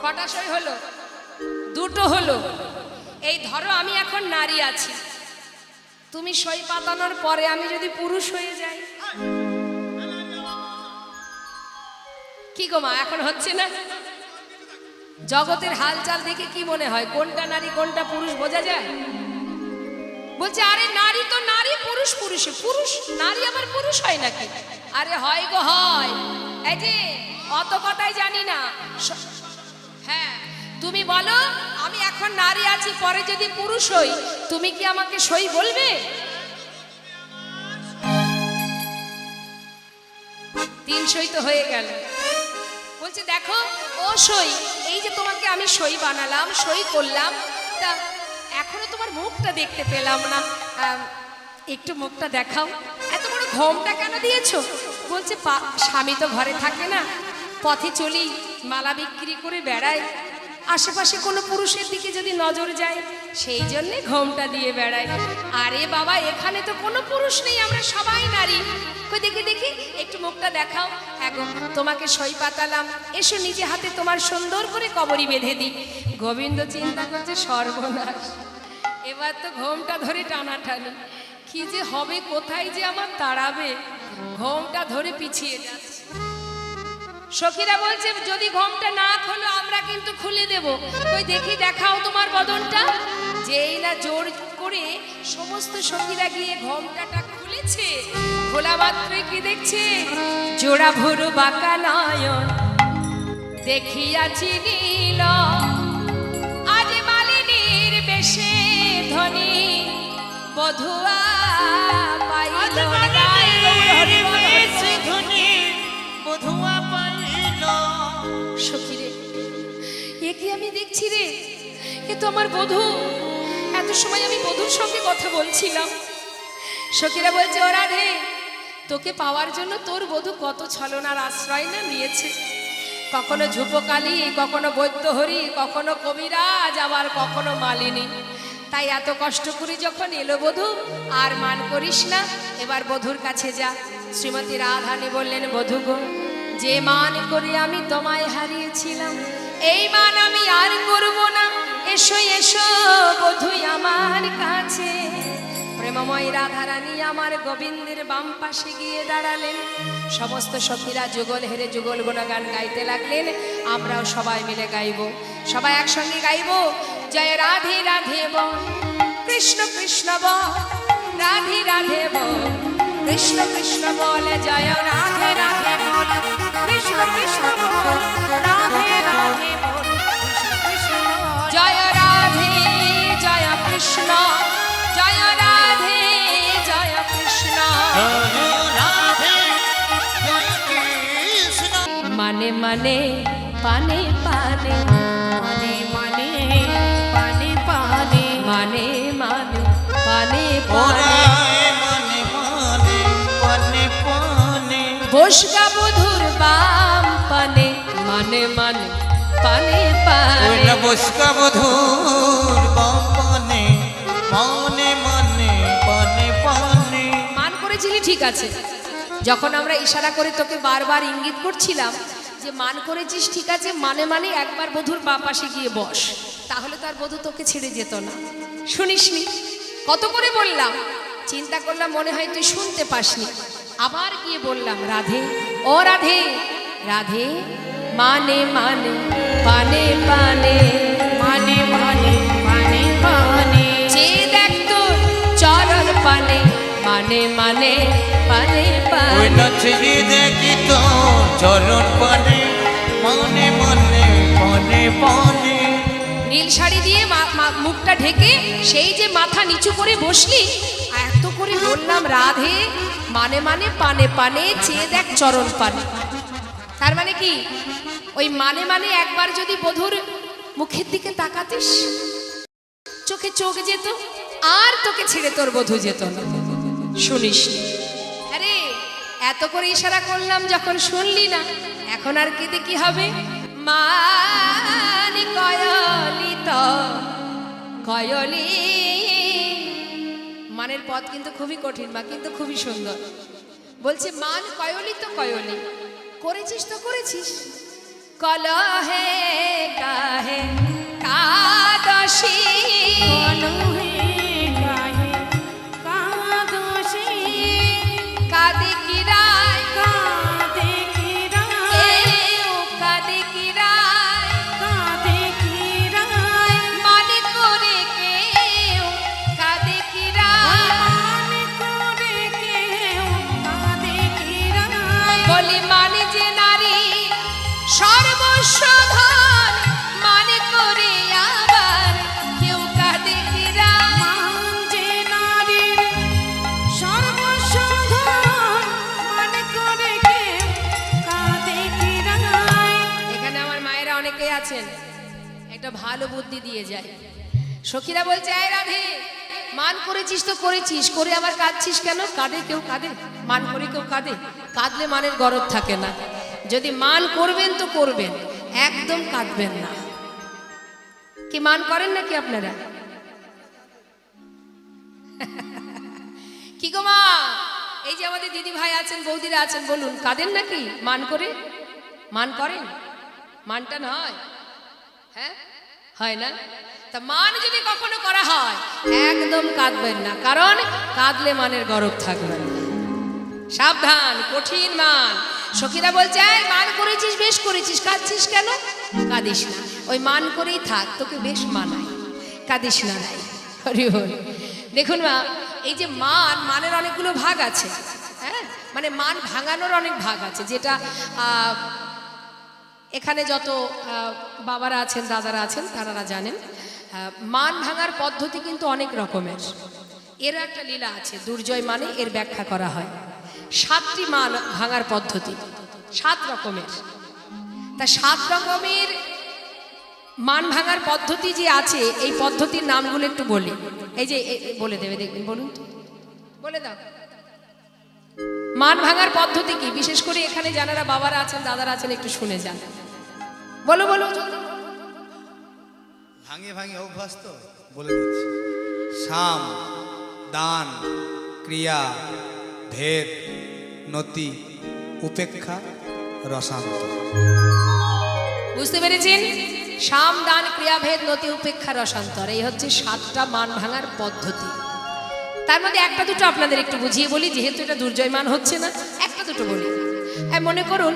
কটা সই হলো? 2টো হলো। এই ধরো আমি এখন নারী আছি, তুমি সই পাতানোর পরে আমি যদি পুরুষ হয়ে যাই, কি গো মা, এখন হচ্ছে না? জগতের হালচাল দেখে কি মনে হয় কোনটা নারী কোনটা পুরুষ বোঝা যায়? বলছে আরে নারী তো নারী, পুরুষ পুরুষে পুরুষ, নারী আবার পুরুষ হয় নাকি? আরে হয় গো হয়। এই যে অত কথাই জানি না। হ্যাঁ, তুমি বলো আমি এখন নারী আছি, পরে যদি পুরুষ হই তুমি কি আমাকে সই বলবে? 3 সই তো হয়ে গেল। বলছে দেখো ও সই, এই যে তোমাকে আমি সই বানালাম, সই করলাম, তা এখনো তোমার মুখটা দেখতে পেলাম না, একটু মুখটা দেখাও। এত বড় ঘোমটা কেন দিয়েছো? বলছে স্বামী তো ঘরে থাকে না, পথে চলি, মালা বিক্রি করে বেড়াই, আশেপাশে কোনো পুরুষের দিকে যদি নজর যায় সেই জন্যে ঘোমটা দিয়ে বেড়াই। আরে বাবা, এখানে তো কোনো পুরুষ নেই, আমরা সবাই নারী। কই দেখি দেখি, একটু মুখটা দেখাও। হ্যাঁ গো, তোমাকে সই পাতালাম, এসো নিজে হাতে তোমার সুন্দর করে কবরি বেঁধে দিই। গোবিন্দ চিন্তা করছে সর্বনাশ, এবার তো ঘোমটা ধরে টানাটানি, কি যে হবে, কোথায় যে আমার তাড়াবে, ঘোমটা ধরে পিছিয়ে যাচ্ছে। সখীরা বলছে যদি ঘোমটা না খোলো আমরা কিন্তু খুলে দেব। কই দেখি দেখাও তোমার বদনটা। যেই না জোর করে সমস্ত সখীরা গিয়ে ঘোমটাটা খুলেছে, খোলা মাত্রই কি দেখছে? জোড়া ভরু বাঁকা নয়ন দেখিয়াছি নীল, আজ মালিনীর বেশে ধনী বধুয়া পাইল। সখীরে, এ কি আমি দেখছি রে? এ তো আমার বধূ। এত সময় আমি বধূর সঙ্গে কথা বলছিলাম। সখীরা বলছে ও রাধে, তোকে পাওয়ার জন্য তোর বধূ কত ছলনার আশ্রয় না নিয়েছে। কখনো ঝুপকালি, কখনো বৈদ্যহরি, কখনো কবিরাজ, আবার কখনো মালিনী। তাই এত কষ্ট করে যখন এলো বধূ, আর মান করিস না, এবার বধূর কাছে যা। শ্রীমতী রাধানী বললেন বধূ গো, যে মান করে আমি তোমায় হারিয়েছিলাম, এই মান আমি আর করব না। এসো এসো বধূই আমার কাছে। প্রেমময় রাধারানী আমার গোবিন্দের বাম পাশে গিয়ে দাঁড়ালেন। সমস্ত সখীরা যুগল হেরে যুগল গুণগান গাইতে লাগলেন। আমরাও সবাই মিলে গাইব, সবাই একসঙ্গে গাইব। জয় রাধে রাধে বল, কৃষ্ণ কৃষ্ণ বল, রাধে রাধে বল, কৃষ্ণ কৃষ্ণ বল, জয় রাধে রাধে বল, কৃষ্ণ কৃষ্ণ বল, রাধে রাধে বল, কৃষ্ণ কৃষ্ণ বল। জয় রাধে জয় কৃষ্ণ, জয় রাধে জয় কৃষ্ণ, মানে মানে পানে পানে, মানে মানে পানে পানে, মানে মানে পানে পানে, বসগা বধুর বাম পানে, মানে মানে পানে পানে, বসকা বধুর বামনে মনে মনে পানে পানে। মান করেছিলি ঠিক আছে, যখন আমরা ইশারা করে তোকে বারবার ইঙ্গিত করছিলাম যে মান করেছিস ঠিক আছে, মানে মানে একবার বধুর বাম পাশে গিয়ে বস, তাহলে তার বধূ তোকে ছেড়ে যেত না। শুনিসনি? কত করে বললাম, চিন্তা করলাম মনে হয় তুই শুনতে পাসনি। আবার গিয়ে বললাম রাধে ও রাধে, রাধে মানে মানে পানে পানে, মানে মানে পানে পানে, যে দেখ তোর চরণ পানে, মানে মানে পানে ওই পানে, নাচে দেখি তো চরণ পানে মনে মনে পানে পানে। নীল শাড়ি দিয়ে মুখটা ঢেকে সেই যে মাথা নিচু করে বসলি, এত করে বললাম রাধে মানে মানে পানে পানে, চেয়ে দেখ চরণ পানে। তার মানে কি, ওই মানে মানে একবার যদি বধুর মুখের দিকে তাকাতিস, চোখে চোখ যেত, আর তোকে ছেড়ে তোর বধূ যেত না। শুনিস? আরে এত করে ইশারা করলাম যখন শুনলি না, এখন আর কেঁদে কি হবে? মান কয়লি তো কয়লি, মানের পথ কিন্তু খুবই কঠিন বা কিন্তু খুবই সুন্দর। বলছে মান কয়লি তো কয়লি, করেছিস তো করেছিস, কলহে কাহে কাদশী, কাঁদে কিরায় কেউ কাঁদে কিরায়, মানে করে কেউ কাঁদে কিরায়, বলি মানে যে নারী সর্বস্ব ধন, মানে করে আবার কেউ কাঁদে কিরায়। এখানে আমার মায়েরা অনেকেই আছেন, একটা ভালো বুদ্ধি দিয়ে যায়। সখীরা বলছে এই রাধে, মান করেছিস তো করেছিস, করে আবার কাঁদছিস কেন? কাঁদে কেউ কাঁদে, মান করে কেউ কাঁদে? কাঁদলে মানের গরজ থাকে না। যদি মান করবেন তো করবেন, একদম কাঁদবেন না। কি মান করেন নাকি আপনারা? কি গো মা, এই যে আমাদের দিদি ভাই আছেন, বৌদিরা আছেন, বলুন কাঁদেন নাকি মান করে? মান করেন? মানটা নয়, হ্যাঁ হয় না? তা মান যদি কখনো করা হয় একদম কাঁদবেন না, কারণ কাঁদলে মানের গরব থাকবে না। সাবধান, কঠিন মান। সখীরা বলছে এই মান করেছিস, বেশ করেছিস, কাঁদছিস কেন? কাঁদিস না, ওই মান করেই থাক, তোকে বেশ মানাই, কাঁদিস না। নাই হরি বল। দেখুন মা, এই যে মানের অনেকগুলো ভাগ আছে, হ্যাঁ, মানে মান ভাঙানোর অনেক ভাগ আছে, যেটা এখানে যত বাবারা আছেন, দাদারা আছেন, তারা জানেন। মান ভাঙার পদ্ধতি কিন্তু অনেক রকমের। এর একটা লীলা আছে, দুর্জয় মানে এর ব্যাখ্যা করা হয়। 7টি মান ভাঙার পদ্ধতি, 7 রকমের। তা 7 রকমের মান ভাঙার পদ্ধতি যে আছে, এই পদ্ধতির নামগুলো একটু বলি। এই যে বলে দেবে, দেখবেন, বলুন তো, বলে দাও। মান ভাঙার পদ্ধতি কি? বিশেষ করে এখানে যারা বাবারা আছেন, দাদারা আছেন, একটু শুনে যান। বলো বলো। ভাঙে ভাঙে অভ্যাস তো, বলে দিচ্ছি। সাম, দান, ক্রিয়া, ভেদ, নতি, উপেক্ষা, রসান্ত। বুঝতে পেরেছেন? সাম, দান, ক্রিয়া, ভেদ, নতি, উপেক্ষা, রসান্তর, এই হচ্ছে 7টা মান ভাঙার পদ্ধতি। তার মধ্যে একটা দুটো আপনাদের একটু বুঝিয়ে বলি, যেহেতু এটা দুর্জয় মান হচ্ছে না, একটা দুটো বলি। মনে করুন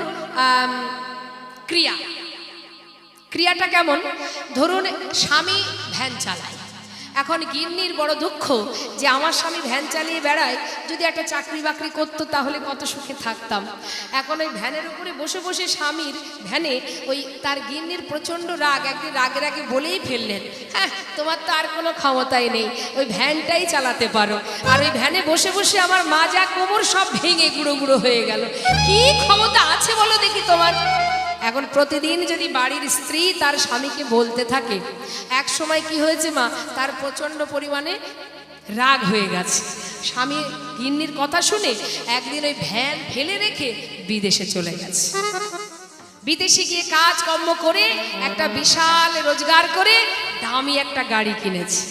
ক্রিয়াটা কেমন? ধরুন স্বামী ভ্যান চালায়, এখন গিন্নির বড় দুঃখ যে আমার স্বামী ভ্যান চালিয়ে বেড়ায়, যদি একটা চাকরি বাকরি করতো তাহলে কত সুখে থাকতাম। এখন ওই ভ্যানের উপরে বসে বসে স্বামীর ভ্যানে ওই তার গিন্নির প্রচণ্ড রাগ, একদিন রাগের আগে বলেই ফেললেন, হ্যাঁ তোমার তো আর কোনো ক্ষমতাই নেই, ওই ভ্যানটাই চালাতে পারো। আর ওই ভ্যানে বসে বসে আমার মাজা কোমর সব ভেঙে গুঁড়ো গুঁড়ো হয়ে গেল, কি ক্ষমতা আছে বলো দেখি তোমার? এখন প্রতিদিন যদি বাড়ির স্ত্রী তার স্বামীকে বলতে থাকে, এক সময় কি হয়েছে মা, তার প্রচণ্ড পরিমাণে রাগ হয়ে গেছে। স্বামী গিন্নির কথা শুনে একদিন ওই ভ্যান ফেলে রেখে বিদেশে চলে গেছে। বিদেশে গিয়ে কাজকর্ম করে একটা বিশাল রোজগার করে দামি একটা গাড়ি কিনেছে।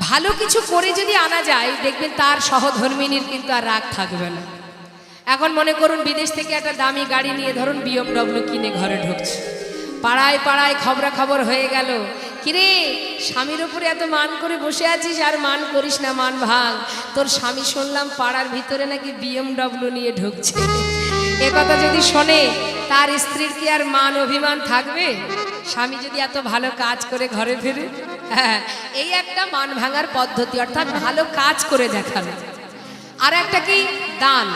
ভালো কিছু করে যদি আনা যায়, দেখবেন তার সহধর্মিনীর কিন্তু আর রাগ থাকবে না। এখন মনে করুন বিদেশ থেকে একটা দামি গাড়ি নিয়ে ধরুন BMW কিনে ঘরে ঢুকছে, পাড়ায় পাড়ায় খবরাখবর হয়ে গেল, কিরে স্বামীর উপরে এত মান করে বসে আছিস, আর মান করিস না, মান ভাঙ, তোর স্বামী শুনলাম পাড়ার ভিতরে নাকি BMW নিয়ে ঢুকছে। এ কথা যদি শোনে তার স্ত্রীর কি আর মান অভিমান থাকবে? স্বামী যদি এত ভালো কাজ করে ঘরে ফেরে, হ্যাঁ, এই একটা মান ভাঙার পদ্ধতি, অর্থাৎ ভালো কাজ করে দেখানো। আর একটা কি, দান।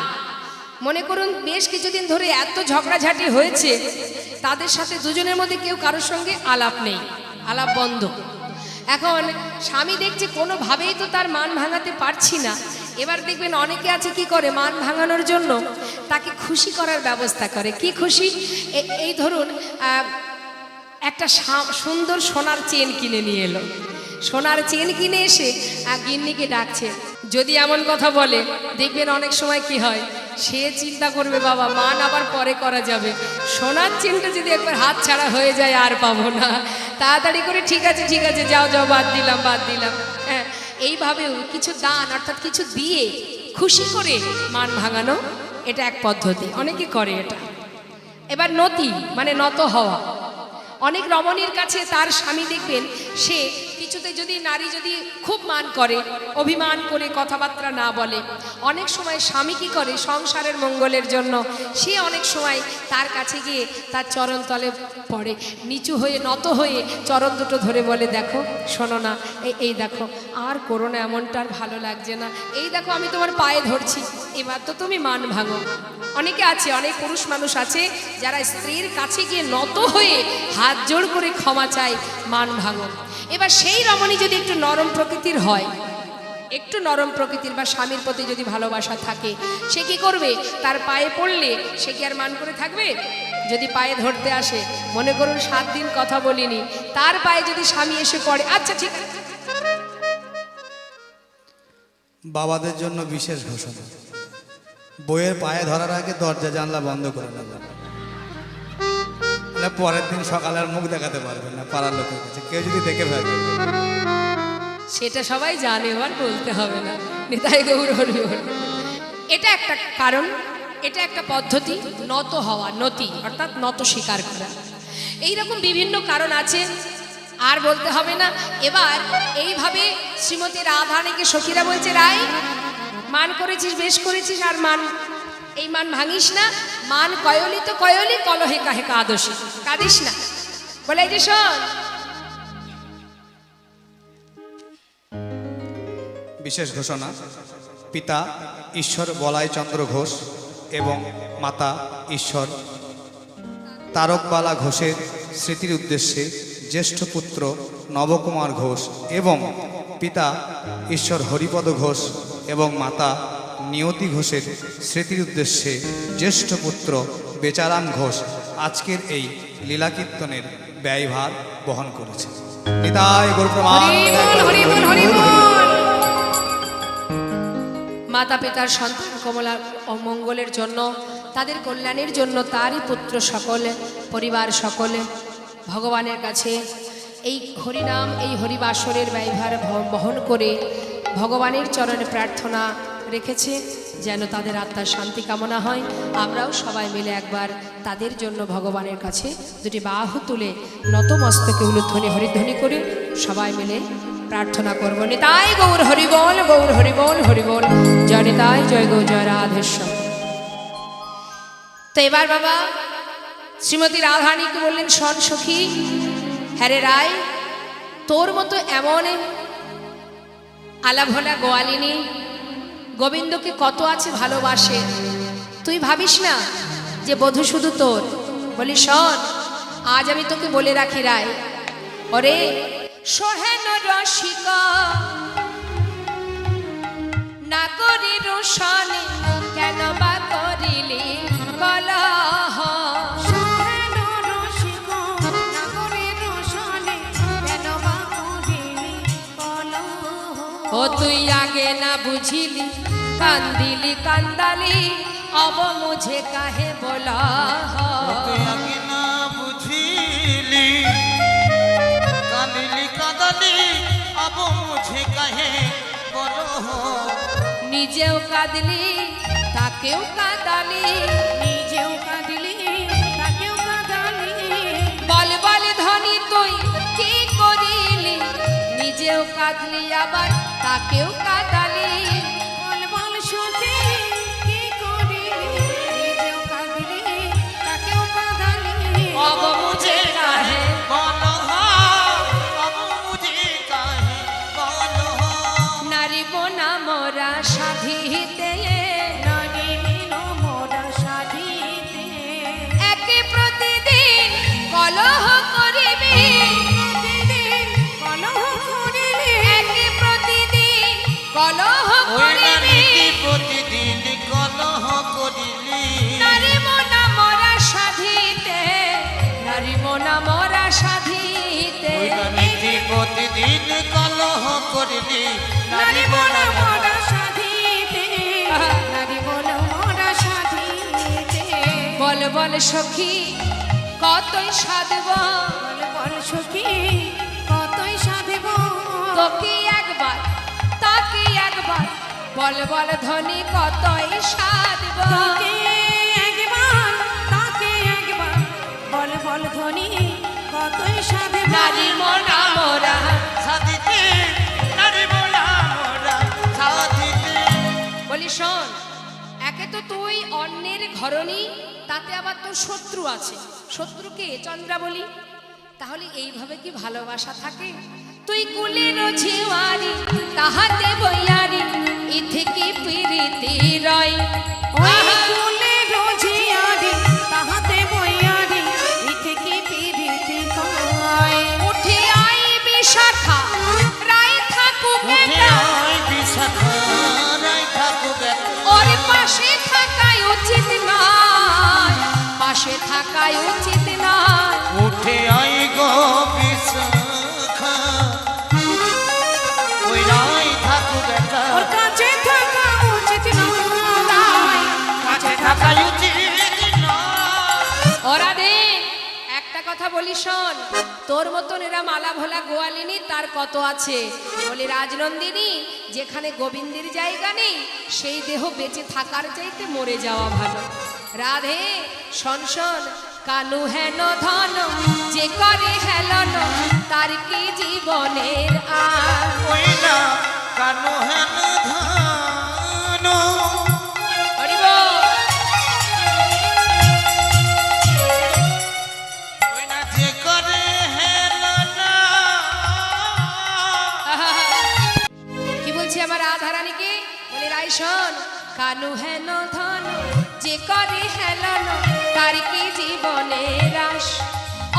মনে করুন বেশ কিছুদিন ধরে এত ঝগড়াঝাটি হয়েছে, তাদের সাথে দুজনের মধ্যে কেউ কারোর সঙ্গে আলাপ নেই, আলাপ বন্ধ। এখন স্বামী দেখছে কোনোভাবেই তো তার মান ভাঙাতে পারছি না। এবার দেখবেন অনেকে আছে কি করে, মান ভাঙানোর জন্য তাকে খুশি করার ব্যবস্থা করে। কি খুশি? এই ধরুন একটা সুন্দর সোনার চেন কিনে নিয়ে এলো, সোনার চেন কিনে এসে গিন্নিকে ডাকছে। যদি এমন কথা বলে, দেখবেন অনেক সময় কি হয়, সে চিন্তা করবে বাবা মান আবার পরে করা যাবে, সোনার চেনটা যদি একবার হাত ছাড়া হয়ে যায় আর পাবো না, তাড়াতাড়ি করে ঠিক আছে যাও যাও বাদ দিলাম হ্যাঁ, এইভাবেও কিছু দান অর্থাৎ কিছু দিয়ে খুশি করে মান ভাঙানো, এটা এক পদ্ধতি, অনেকে করে এটা। এবার নতি মানে নত হওয়া। অনেক রমণীর কাছে তার স্বামী দেখবেন সে কিছুতে যদি নারী যদি খুব মান করে, অভিমান করে কথাবার্তা না বলে, অনেক সময় স্বামী কি করে সংসারের মঙ্গলের জন্য সে অনেক সময় তার কাছে গিয়ে তার চরণ তলে পড়ে, নিচু হয়ে নত হয়ে চরণ দুটো ধরে বলে দেখো শোনো না, এই দেখো আর করো না, এমনটা আর ভালো লাগছে না, এই দেখো আমি তোমার পায়ে ধরছি, এবার তো তুমি মান ভাঙো। অনেকে আছে, অনেক পুরুষ মানুষ আছে যারা স্ত্রীর কাছে গিয়ে নত হয়ে হাত জোড় করে ক্ষমা চায়, মান ভাঙো। এবার সেই রমণী যদি একটু নরম প্রকৃতির হয়, একটু নরম প্রকৃতির বা স্বামীর প্রতি যদি ভালোবাসা থাকে, সে কি করবে, তার পায়ে পড়লে সে কি আর মান করে থাকবে? যদি পায়ে ধরতে আসে, মনে করুন 7 দিন কথা বলিনি, তার পায়ে যদি স্বামী এসে পড়ে, আচ্ছা ঠিক আছে। বাবাদের জন্য বিশেষ ঘোষণা, বইয়ের পায়ে ধরার আগে দরজা জানলা বন্ধ করে নেবেন, পরের দিন সকালে আর মুখ দেখাতে পারবেন না পাড়ার লোকের কাছে, কেউ যদি দেখে ফেলবে। সেটা সবাই জানে, আর বলতে হবে না, নিতাই গৌর হরি হরি। এটা একটা কারণ, এটা একটা পদ্ধতি, নত হওয়া, নতি অর্থাৎ নত স্বীকার করা। এইরকম বিভিন্ন কারণ আছে, আর বলতে হবে না। এবার এইভাবে শ্রীমতী রাধারানীকে সখীরা বলছে, রাই মান করেছিস, বেশ করেছিস, আর মান এই মান ভাঙিস না, মান কয়লি তো কয়লি, কলহে কাহে কাদোষী, কাঁদিস না। বলে এই যে শোন, বিশেষ ঘোষণা, পিতা ঈশ্বর বলাই চন্দ্র ঘোষ এবং মাতা ঈশ্বর তারকবালা ঘোষের স্মৃতির উদ্দেশ্যে জ্যেষ্ঠ পুত্র নবকুমার ঘোষ এবং পিতা ঈশ্বর হরিপদ ঘোষ এবং মাতা নিয়তি ঘোষের স্মৃতির উদ্দেশ্যে জ্যেষ্ঠ পুত্র বেচারাম ঘোষ আজকের এই লীলা কীর্তনের ব্যয়ভার বহন করেছে। নিতাই গৌর প্রমাণ। মাতা পিতার সন্তান কমলা মঙ্গলের জন্য, তাদের কল্যাণের জন্য তারই পুত্র সকলে, পরিবার সকলে ভগবানের কাছে এই হরিনাম, এই হরিবাসরের ব্যয়ভার বহন করে ভগবানের চরণে প্রার্থনা রেখেছে যেন তাদের আত্মার শান্তি কামনা হয়। আমরাও সবাই মিলে একবার তাদের জন্য ভগবানের কাছে দুটি বাহু তুলে নতমস্তকে উলুধ্বনি হরিধ্বনি করে সবাই মিলে প্রার্থনা করব। নিতাই গৌর হরিবল, গৌর হরিবল, হরিবল, জয় নিতাই, জয় গৌ, জয় রাধেশ্বর। তো এবার বাবা শ্রীমতী রাধারানীকে বললেন, শোন সখী, হ্যাঁ রে রায়, তোর মতো এমন আলাভোলা গোয়ালিনী গোবিন্দকে কত আছে ভালোবাসে, তুই ভাবিস না যে বধূ শুধু তোর। বলি শোন, আজ আমি তোকে বলে রাখি রায়, ওরে সোহেন রসিকা না করি রোশনে, কেন বা করিলি কলহ, ও তুই আগে না বুঝিলি, কান্দিলি কান্দালি, অব মুঝে কাহে বলা, তুই আগে না বুঝিলি, কাঁদিলি কাঁদালি, অব মুঝে কাহে বলো, নিজেও কাঁদলি তাকেও কাঁদালি, নিজেও কাঁদিলি তাকেও কাঁদালি, বল বল ধনী তুই কি করিলি, নিজেও কাঁদলি আবার তাকেও কাঁদালি, বল বল সখী কি করিলি, নিজেও কাঁদিলি তাকেও কাঁদালি, অব মুঝে কাহে বলো, অব মুঝে কাহে বলো, নারিব না মোরা সাধিতে, নারিবিন মোরা সাধিতে, একে প্রতিদিন কলহ করিবি, প্রতিদিন কলহ করিলি, একে প্রতিদিন কলহ ওই করিবি, নারীকে প্রতিদিন কলহ করিলি, নারিব না মোরা সাধিতে, নারিব না মোরা সাধিতে, ওই নারীকে প্রতিদিন কলহ করিলি, নারী বল মোরা সাধিতে, নারী বল মোরা সাধিতে। বল সখী কতই সাধব বল বল সখী কতই সাধব তোকে একবার তাকে একবার বল বল ধনী কতই সাধব তোকে একবার তাকে একবার বল বল ধ্বনি কতই সাধব নারী মনা মোরা সাথীতে নারী মোরা মোরা সাথীতে বলি শোন একে তো তুই অন্যের ঘরণী তাতে আবার তোর শত্রু আছে শত্রুকে চন্দ্রা বলি তাহলে এইভাবে কি ভালোবাসা থাকে তুই কুলের ঝিওয়ারি তাহাতে বইয়ারি ই থেকে পিরিতি রয় ওই কুলে রোজিয়ারি তাহাতে বইয়ারি ই থেকে পিরিতি কয় উঠে আই বিশাখা রায় থাকুক উঠে একা, আয় বিশাখা রায় থাকুক একা। ওর পাশে থাকাই উচিত নয় পাশে থাকাই উচিত নয় উঠে আই গো বিশাখা ওই রায় থাকুক একা। ওর কাছে থাকা উচিত নয় কাছে থাকা উচিত নয়। ওরা দে একটা কথা বলি শোন তোর মতন এরা মালা ভোলা গোয়ালিনী তার কত আছে বলি রাজনন্দিনী যেখানে গোবিন্দের জায়গা নেই সেই দেহ বেঁচে থাকার চাইতে মরে যাওয়া ভালো রাধে শোন শোন কানু হেন ধন যে করে হেলন তার কি জীবনের আর ওই না কানু হেন ধানো হরিব ওই না যে করে হেলনা। কি বলছি আমার রাধারানীকে বলে রাই শোন কানু হেন ধন যে করে হেলন তার কি জীবনের রাস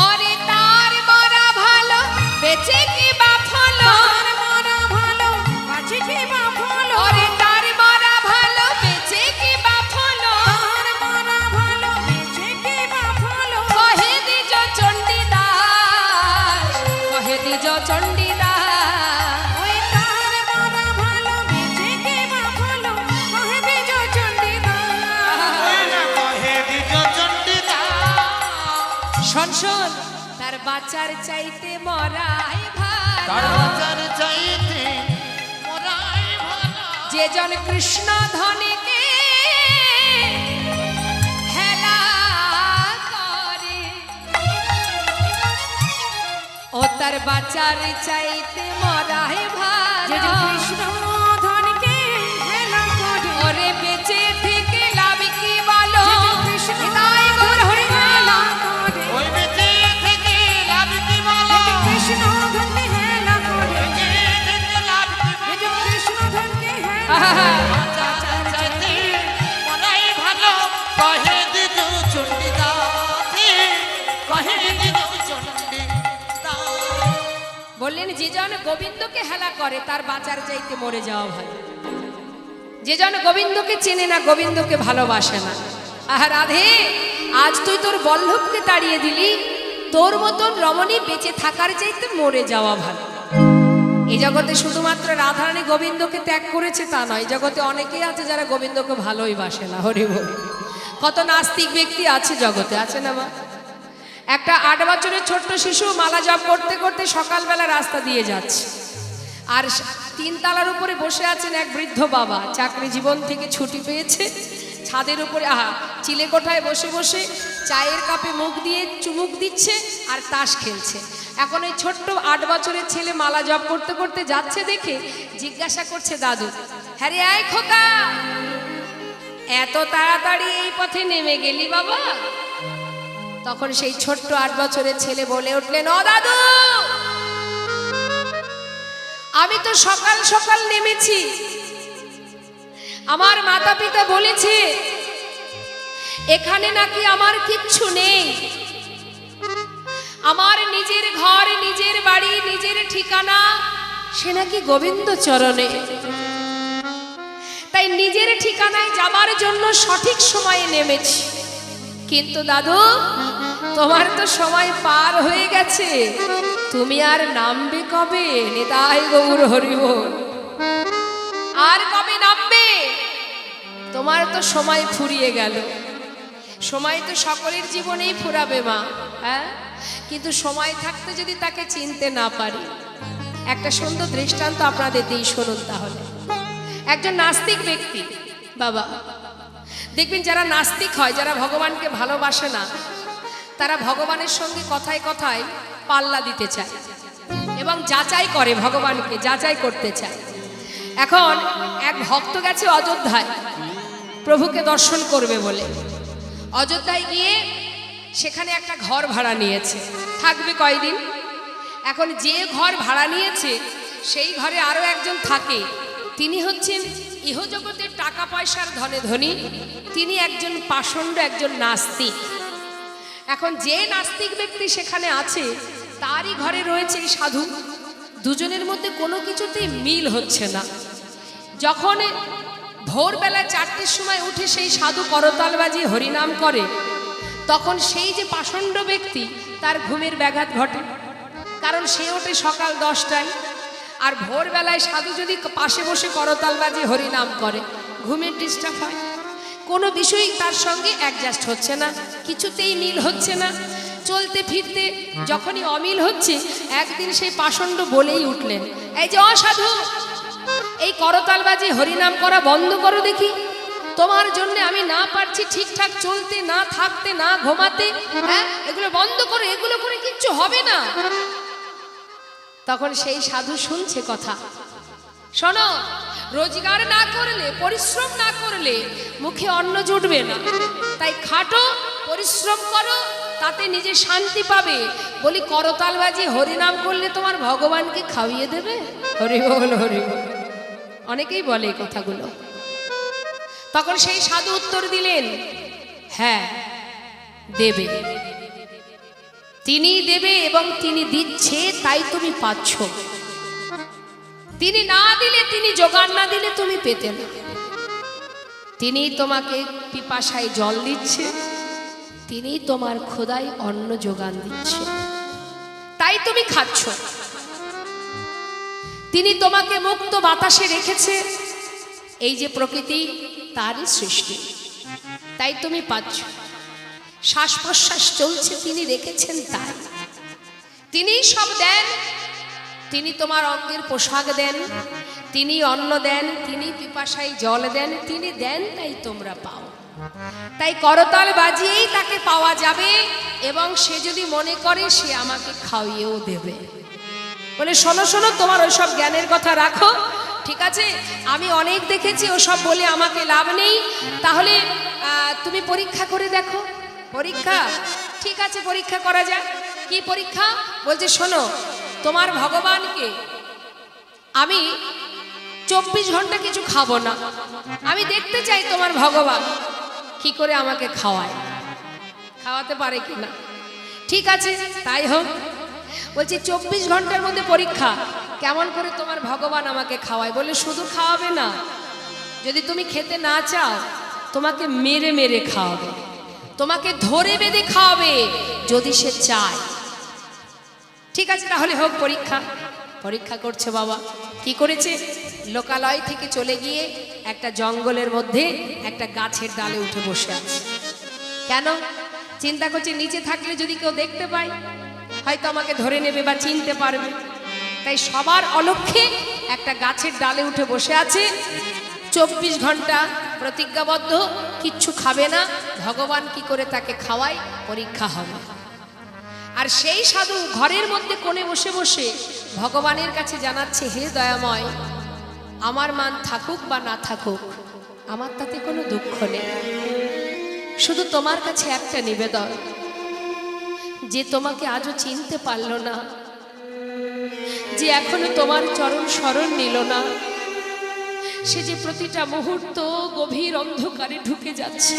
অরে তার মরা ভালো বেঁচে কি বা ফল তার মরা ভালো বাঁচে কি বা ফল অরে তার মরা ভালো বেঁচে কি বা ফল তার মরা ভালো বেঁচে কি বা ফল কহে দিজ চণ্ডীদাস কহে দিজ চণ্ডীদাস ওই তার মরা ভালো বেঁচে কি বা ফল কহে দিজ চণ্ডীদাস ওই না কহে দিজ চণ্ডীদাস। শোন শোন তার বাচ্চার চাইতে মরাই তার ভালো বাঁচার চাইতে মরাই ভালো। যে জন কৃষ্ণ ধনেকে হেলা করে ও তার বাচ্চার চাইতে মরাই যে ভালো কৃষ্ণ ধনকে হেলা করে ওরে বেঁচে থেকে লাভ কি বলো কৃষ্ণ নিতাই গৌর হরি হেলা করে ওই বেঁচে থেকে লাভ কি বলো? কৃষ্ণ ধনকে হেলা করে বেঁচে থেকে লাভ কি বলো? যে কৃষ্ণ ধনকে হেলা আহা, বাঁচার চাইতে মরাই ভালো। কহে দিজ চণ্ডীদাসে, কহে দিজ চণ্ডীদাস। বললেন যে জন গোবিন্দকে হেলা করে তার বাঁচার চাইতে মরে যাওয়া ভালো যে জন গোবিন্দকে চেনে না গোবিন্দকে ভালোবাসে না আহা রাধে আজ তুই তোর বল্লভকে তাড়িয়ে দিলি তোর মতন রমণী বেঁচে থাকার চাইতে মরে যাওয়া ভালো এই জগতে শুধুমাত্র রাধারানী গোবিন্দকে ত্যাগ করেছে তা নয় এই জগতে অনেকেই আছে যারা গোবিন্দকে ভালোই বাসে না হরি বল কত নাস্তিক ব্যক্তি আছে জগতে আছে না মা একটা 8 বছরের ছোট্ট শিশু মালা জপ করতে করতে সকালবেলা রাস্তা দিয়ে যাচ্ছে আর 3 তলার উপরে বসে আছেন এক বৃদ্ধ বাবা চাকরি জীবন থেকে ছুটি পেয়েছে ছাদের উপরে চিলেকোঠায় বসে বসে চায়ের কাপে মুখ দিয়ে চুমুক দিচ্ছে আর তাস খেলছে এখন এই ছোট্ট 8 বছরের ছেলে মালা জপ করতে করতে যাচ্ছে দেখে জিজ্ঞাসা করছে দাদু হ্যাঁ রে আয় খোকা এত তাড়াতাড়ি এই পথে নেমে গেলি বাবা তখন সেই ছোট্ট 8 বছরের ছেলে বলে উঠলেন ও দাদু আমি তো সকাল সকাল নেমেছি আমার মাতা পিতা বলেছে এখানে নাকি আমার কিচ্ছু নেই আমার নিজের ঘর নিজের বাড়ি নিজের ঠিকানা সে নাকি গোবিন্দ চরণে তাই নিজের ঠিকানায় যাবার জন্য সঠিক সময়ে নেমেছি কিন্তু দাদু তোমার তো সময় পার হয়ে গেছে তুমি আর নামবে কবে নিতাই গৌর হরি বল আর কবে নামবে তোমার তো সময় ফুরিয়ে গেল সময় তো সকলের জীবনেই ফুরাবে মা, হ্যাঁ, কিন্তু সময় থাকতে যদি তাকে চিনতে না পারি, একটা সুন্দর দৃষ্টান্ত আপনাদের দিই, শুনুন তাহলে। একজন নাস্তিক ব্যক্তি বাবা, দেখবেন যারা নাস্তিক হয়, যারা ভগবানকে ভালোবাসে না, তারা ভগবানের সঙ্গে কথায় কথায় পাল্লা দিতে চায় এবং যাচাই করে, ভগবানকে যাচাই করতে চায়। এখন এক ভক্ত গেছে অযোধ্যায় প্রভুকে দর্শন করবে বলে। অযোধ্যায় গিয়ে সেখানে একটা ঘর ভাড়া নিয়েছে, থাকবে কয়দিন। এখন যে ঘর ভাড়া নিয়েছে সেই ঘরে আরও একজন থাকে, তিনি হচ্ছেন ইহজগতের টাকা পয়সার ধনে ধনী, তিনি একজন পাষণ্ড, একজন নাস্তিক। এখন যে নাস্তিক ব্যক্তি সেখানে আছে তারই ঘরে রয়েছে এই সাধু। দুজনের মধ্যে কোনো কিছুতেই মিল হচ্ছে না। যখন ভোরবেলা 4টের সময় উঠে সেই সাধু করতাল বাজিয়ে হরিনাম করে, তখন সেই যে পাষণ্ড ব্যক্তি তার ঘুমের ব্যাঘাত ঘটে, কারণ সে ওঠে সকাল 10টায়। আর ভোরবেলায় সাধু যদি পাশে বসে করতাল বাজিয়ে হরিনাম করে, ঘুমের ডিস্টার্ব হয়। কোনো বিষয়ই তার সঙ্গে অ্যাডজাস্ট হচ্ছে না, কিছুতেই মিল হচ্ছে না। চলতে ফিরতে যখনই অমিল হচ্ছে, একদিন সেই পাষণ্ড বলেই উঠলেন, এই যে অসাধু, এই করতাল বাজিয়ে হরিনাম করা বন্ধ করো দেখি। তোমার জন্য আমি না পারছি ঠিকঠাক চলতে, না থাকতে, না ঘুমাতে, হ্যাঁ, এগুলো বন্ধ করো, এগুলো করে কিচ্ছু হবে না। তখন সেই সাধু শুনছে কথা, শোনো, রোজগার না করলে, পরিশ্রম না করলে মুখে অন্ন জুটবে না, তাই খাটো, পরিশ্রম করো, তাতে নিজে শান্তি পাবে। বলি করতাল বাজিয়ে হরিনাম করলে তোমার ভগবানকে খাইয়ে দেবে? হরি বল, হরি বল। অনেকেই বলে এই কথাগুলো। তখন সেই সাধু উত্তর দিলেন, হ্যাঁ দেবে, তিনি দেবে এবং তিনি দিচ্ছে, তাই তুমি পাচ্ছ। তিনি না দিলে, তিনি জোগাড় না দিলে তুমি পেতে না। তিনি তোমাকে পিপাসায় জল দিচ্ছে, তিনি তোমার খোদায় অন্ন যোগান দিচ্ছে, তাই তুমি খাচ্ছ। তিনি তোমাকে মুক্ত বাতাসে রেখেছে, এই যে প্রকৃতি তারই সৃষ্টি, তাই তুমি পাচ্ছ। শ্বাস প্রশ্বাস চলছে, তিনি রেখেছেন তাই। তিনি সব দেন, তিনি তোমার অঙ্গের পোশাক দেন, তিনি অন্ন দেন, তিনি পিপাসায় জল দেন, তিনি দেন, তাই তোমরা পাও। তাই করতাল বাজিয়েই তাকে পাওয়া যাবে, এবং সে যদি মনে করে সে আমাকে খাইয়েও দেবে। বলে শোনো শোনো, তোমার ওইসব জ্ঞানের কথা রাখো, ঠিক আছে, আমি অনেক দেখেছি, ওসব বলে আমাকে লাভ নেই। তাহলে তুমি পরীক্ষা করে দেখো। পরীক্ষা? ঠিক আছে, পরীক্ষা করা যায়। কি পরীক্ষা? বলছে শোনো, তোমার ভগবানকে আমি 24 ঘন্টা কিছু খাবো না, আমি দেখতে চাই তোমার ভগবান কি করে আমাকে খাওয়ায়, খাওয়াতে পারে কিনা। ঠিক আছে, তাই হোক। বলছি 24 ঘন্টার মধ্যে পরীক্ষা, কেমন করে তোমার ভগবান আমাকে খাওয়ায়। বলে শুধু খাওয়াবে না, যদি তুমি খেতে না চাও তোমাকে মেরে মেরে খাওয়াবে, তোমাকে ধরে বেঁধে খাওয়াবে যদি সে চায়। ঠিক আছে, তাহলে হোক পরীক্ষা। পরীক্ষা করছে বাবা। কি করেছে? লোকালয় থেকে চলে গিয়ে একটা জঙ্গলের মধ্যে একটা গাছের ডালে উঠে বসে আছে। কেন? চিন্তা করছে নিচে থাকলে যদি কেউ দেখতে পায় হয়তো আমাকে ধরে নেবে বা চিনতে পারবে, তাই সবার অলক্ষ্যে একটা গাছের ডালে উঠে বসে আছে। 24 ঘন্টা প্রতিজ্ঞাবদ্ধ, কিচ্ছু খাবে না, ভগবান কি করে তাকে খাওয়ায় পরীক্ষা হবে। আর সেই সাধু ঘরের মধ্যে কোণে বসে বসে ভগবানের কাছে জানাচ্ছে, হে দয়াময়, আমার মান থাকুক বা না থাকুক আমার তাতে কোনো দুঃখ নেই, শুধু তোমার কাছে একটা নিবেদন, যে তোমাকে আজও চিনতে পারল না, যে এখনো তোমার চরণ স্মরণ নিল না, সে যে প্রতিটা মুহূর্ত গভীর অন্ধকারে ঢুকে যাচ্ছে,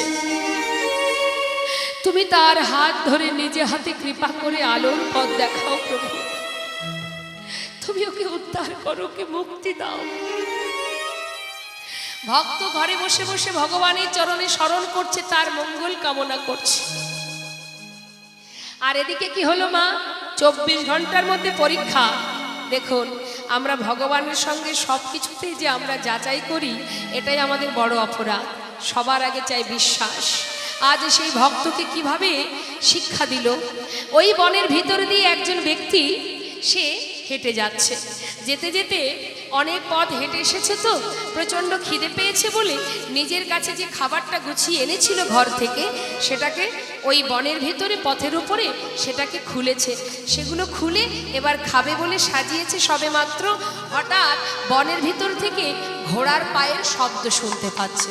তুমি তার হাত ধরে নিজে হাতে কৃপা করে আলোর পথ দেখাও প্রভু, তুমি ওকে উদ্ধার করো, ওকে মুক্তি দাও। ভক্ত ঘরে বসে বসে ভগবানের চরণে স্মরণ করছে, তার মঙ্গল কামনা করছে। আর এদিকে কি হলো মা? 24 ঘন্টার মধ্যে পরীক্ষা। দেখুন, আমরা ভগবানের সঙ্গে সব কিছুতেই যে আমরা যাচাই করি, এটাই আমাদের বড় অপরাধ। সবার আগে চাই বিশ্বাস, আজ সেই ভক্তকে কিভাবে শিক্ষা দিল। ওই বনের ভিতর দিয়ে একজন ব্যক্তি সে হেঁটে যাচ্ছে, যেতে যেতে অনেক পথ হেঁটে এসেছে, তো প্রচণ্ড খিদে পেয়েছে বলে নিজের কাছে যে খাবারটা গুছিয়ে এনেছিল ঘর থেকে, সেটাকে ওই বনের ভিতরে পথের উপরে সেটাকে খুলেছে। সেগুলো খুলে এবার খাবে বলে সাজিয়েছে সবেমাত্র, হঠাৎ বনের ভিতর থেকে ঘোড়ার পায়ের শব্দ শুনতে পাচ্ছে।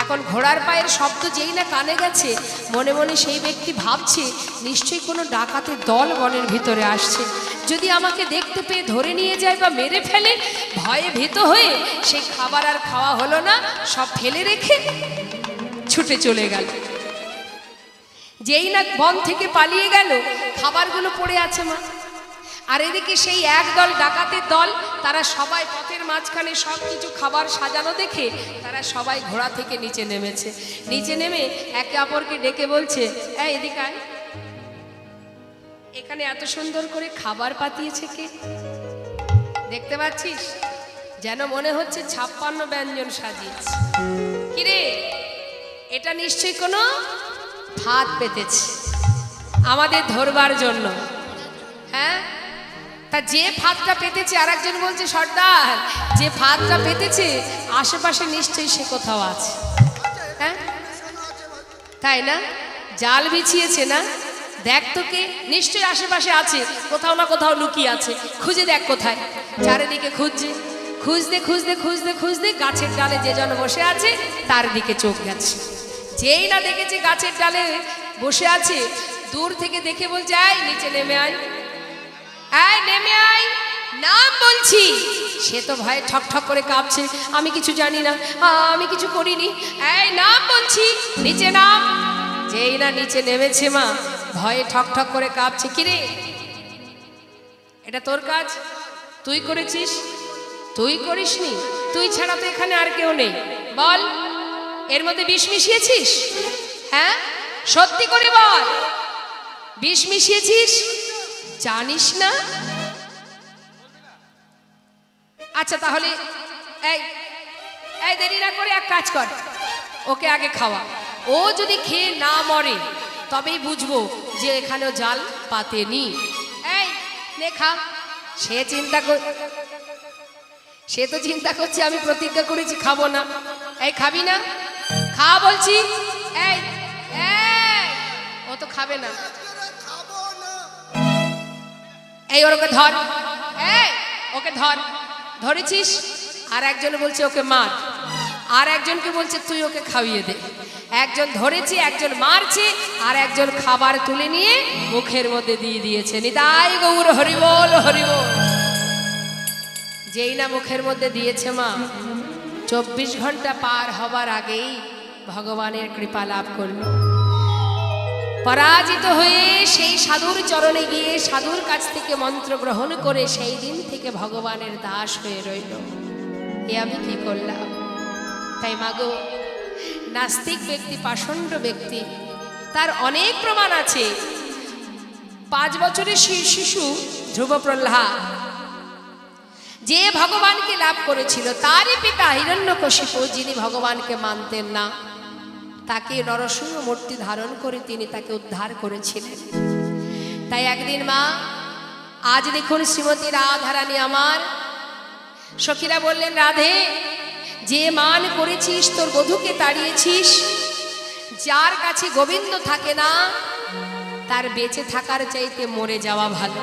এখন ঘোড়ার পায়ের শব্দ যেই না কানে গেছে, মনে মনে সেই ব্যক্তি ভাবছে নিশ্চয়ই কোনো ডাকাতের দল বনের ভিতরে আসছে, যদি আমাকে দেখতে পেয়ে ধরে নিয়ে যায় বা মেরে ফেলে। ভয়ে ভীত হয়ে সেই খাবার আর খাওয়া হলো না, সব ফেলে রেখে ছুটে চলে গেল। যেই না বন থেকে পালিয়ে গেল, খাবারগুলো পড়ে আছে মা। আর এদিকে সেই একদল ডাকাতের দল, তারা সবাই পথের মাঝখানে সব কিছু খাবার সাজানো দেখে তারা সবাই ঘোড়া থেকে নিচে নেমেছে। নিচে নেমে একে অপরকে ডেকে বলছে, এই এদিকে আয়, এখানে এত সুন্দর করে খাবার পাতিয়েছে কে? দেখতে পাচ্ছিস, যেন মনে হচ্ছে 56 ব্যঞ্জন সাজিয়েছে। কিরে, এটা নিশ্চয়ই কোনো ফাঁদ পেতেছে আমাদের ধরবার জন্য। হ্যাঁ, তা যে ফাঁদটা পেতেছে, আর একজন বলছে, সর্দার যে ফাঁদটা পেতেছে আশেপাশে নিশ্চয়ই সে কোথাও আছে। হ্যাঁ, তাই না? জাল বিছিয়েছে না? দেখ তো কে, নিশ্চয়ই আশেপাশে আছে, কোথাও না কোথাও লুকিয়ে আছে, খুঁজে দেখ কোথায়। চারিদিকে খুঁজছে, খুঁজতে খুঁজতে খুঁজতে খুঁজতে গাছের ডালে যে জন বসে আছে তার দিকে চোখ গেছে। যেই না দেখেছে গাছের ডালে বসে আছে, দূর থেকে দেখে বলছে, এই নিচে নেমে আয়, এই নেমে আয়, নাম বলছি। সে তো ভয়ে ঠক ঠক করে কাঁপছে, আমি কিছু জানি না, আমি কিছু করিনি, এই নাম বলছি, নিচে নাম। যেই না নিচে নেমেছে মা, ভয়ে ঠক ঠক করে কাঁপছে। কিরে, এটা তোর কাজ, তুই করেছিস? তুই করিসনি? তুই ছাড়া তো এখানে আর কেউ নেই, বল এর মধ্যে বিষ মিশিয়েছিস? হ্যাঁ, সত্যি করে বল, বিষ মিশিয়েছিস? জানিস না? আচ্ছা তাহলে এই এই দেরি না করে এক কাজ কর, ওকে আগে খাওয়া। ও যদি খেয়ে না মরে তবেই বুঝবো যে এখানেও জাল পাতেনি। এই নে খা। সে তো চিন্তা করছে আমি প্রতিজ্ঞা করেছি খাবো না। এই খাবি না? খা বলছি। এই এই, ও তো খাবে না। এই ওকে ধর, এই ওকে ধর। ধরেছিস? আর একজন বলছে ওকে মার, আর একজনকে বলছে তুই ওকে খাইয়ে দে। একজন ধরেছে, একজন মারছে, আর একজন খাবার তুলে নিয়ে মুখের মধ্যে দিয়ে দিয়েছে। নিতাই গৌর হরিবোল হরিবোল। যেই না মুখের মধ্যে দিয়েছে মা, 24 ঘন্টা পার হবার আগেই ভগবানের কৃপা লাভ করলো। পরাজিত হয়ে সেই সাধুর চরণে গিয়ে সাধুর কাছ থেকে মন্ত্র গ্রহণ করে সেই দিন থেকে ভগবানের দাস হয়ে রইল। এ আমি কি করলাম? তাই মাগো, নাস্তিক ব্যক্তি, পাষণ্ড ব্যক্তি, তার অনেক প্রমাণ আছে। 5 বছরের শিশু ধ্রুব প্রহ্লাদ যে ভগবানকে লাভ করেছিল, তারই পিতা হিরণ্যকশিপু, যিনি ভগবানকে মানতেন না, তাকে নরসিংহ মূর্তি ধারণ করে তিনি তাকে উদ্ধার করেছিলেন। তাই একদিন মা, আজ দেখুন শ্রীমতী রাধারানী আমার সখীরা বললেন, রাধে, যে মান করেছিস, তোর বধূকে তাড়িয়েছিস, যার কাছে গোবিন্দ থাকে না তার বেঁচে থাকার চাইতে মরে যাওয়া ভালো।